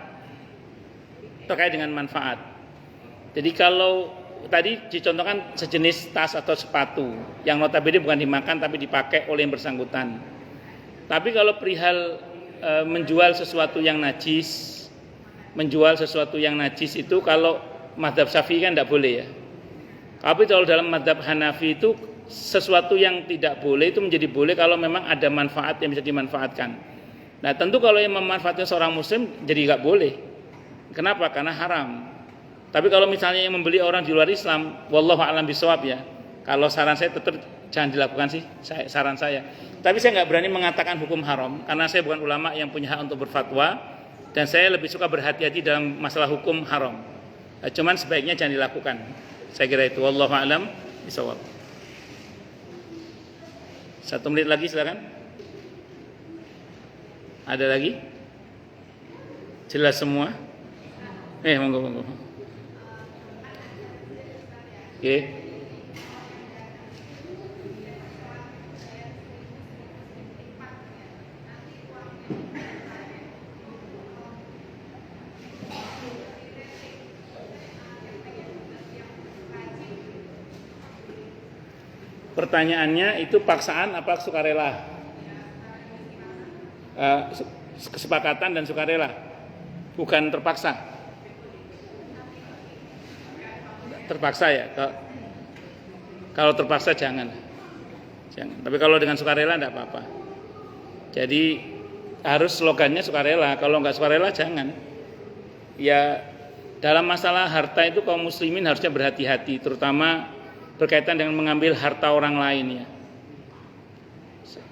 Jadi kalau tadi dicontohkan sejenis tas atau sepatu yang notabene bukan dimakan tapi dipakai oleh yang bersangkutan. Tapi kalau perihal menjual sesuatu yang najis itu kalau mazhab Syafi'i kan tidak boleh ya. Tapi kalau dalam mazhab Hanafi itu sesuatu yang tidak boleh itu menjadi boleh kalau memang ada manfaat yang bisa dimanfaatkan. Nah tentu kalau yang memanfaatkan seorang muslim jadi nggak boleh. Kenapa? Karena haram. Tapi kalau misalnya yang membeli orang di luar Islam, wallahu a'lam bishawab ya. Kalau saran saya tetap jangan dilakukan sih, saran saya. Tapi saya nggak berani mengatakan hukum haram karena saya bukan ulama yang punya hak untuk berfatwa dan saya lebih suka berhati-hati dalam masalah hukum haram. Cuman sebaiknya jangan dilakukan. Saya kira itu. Wallahu a'lam bishawab. 1 menit lagi silakan. Ada lagi? Jelas semua? Monggo. Oke. Pertanyaannya itu paksaan apa sukarela? Kesepakatan dan sukarela, bukan terpaksa. Terpaksa ya. Kalau terpaksa jangan. Tapi kalau dengan sukarela tidak apa-apa. Jadi harus slogannya sukarela. Kalau nggak sukarela jangan. Ya dalam masalah harta itu kaum muslimin harusnya berhati-hati, terutama berkaitan dengan mengambil harta orang lain ya.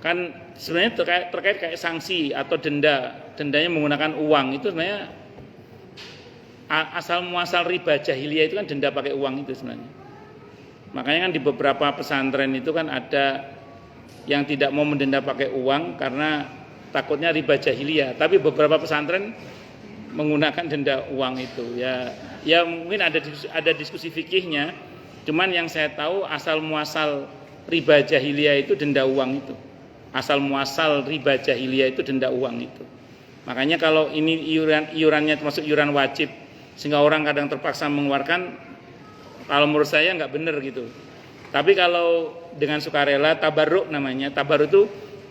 Kan sebenarnya terkait kayak sanksi atau dendanya menggunakan uang itu sebenarnya asal muasal riba jahiliyah itu kan denda pakai uang itu sebenarnya. Makanya kan di beberapa pesantren itu kan ada yang tidak mau mendenda pakai uang karena takutnya riba jahiliyah. Tapi beberapa pesantren menggunakan denda uang itu ya. Ya mungkin ada diskusi fikihnya. Cuman yang saya tahu asal muasal riba jahiliyah itu denda uang itu. Asal muasal riba jahiliyah itu denda uang itu. Makanya kalau ini iurannya termasuk iuran wajib sehingga orang kadang terpaksa mengeluarkan, kalau menurut saya nggak benar gitu. Tapi kalau dengan sukarela, tabarruk namanya. Tabarruk itu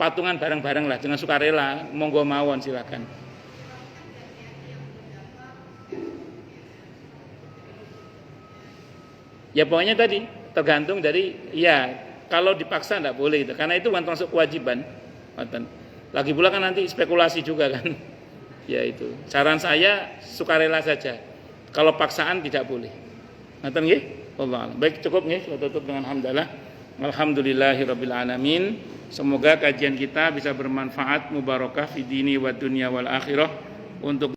patungan bareng-bareng lah dengan sukarela, monggo mawon silakan. Ya pokoknya tadi tergantung dari ya kalau dipaksa tidak boleh itu karena itu bukan termasuk kewajiban. Lagi pula kan nanti spekulasi juga kan. Ya itu. Saran saya sukarela saja. Kalau paksaan tidak boleh. Ngoten nggih? Wallah. Baik cukup nggih, kita tutup dengan hamdalah. Alhamdulillahirabbil alamin. Semoga kajian kita bisa bermanfaat mubarakah fi dini wa dunya wal akhirah untuk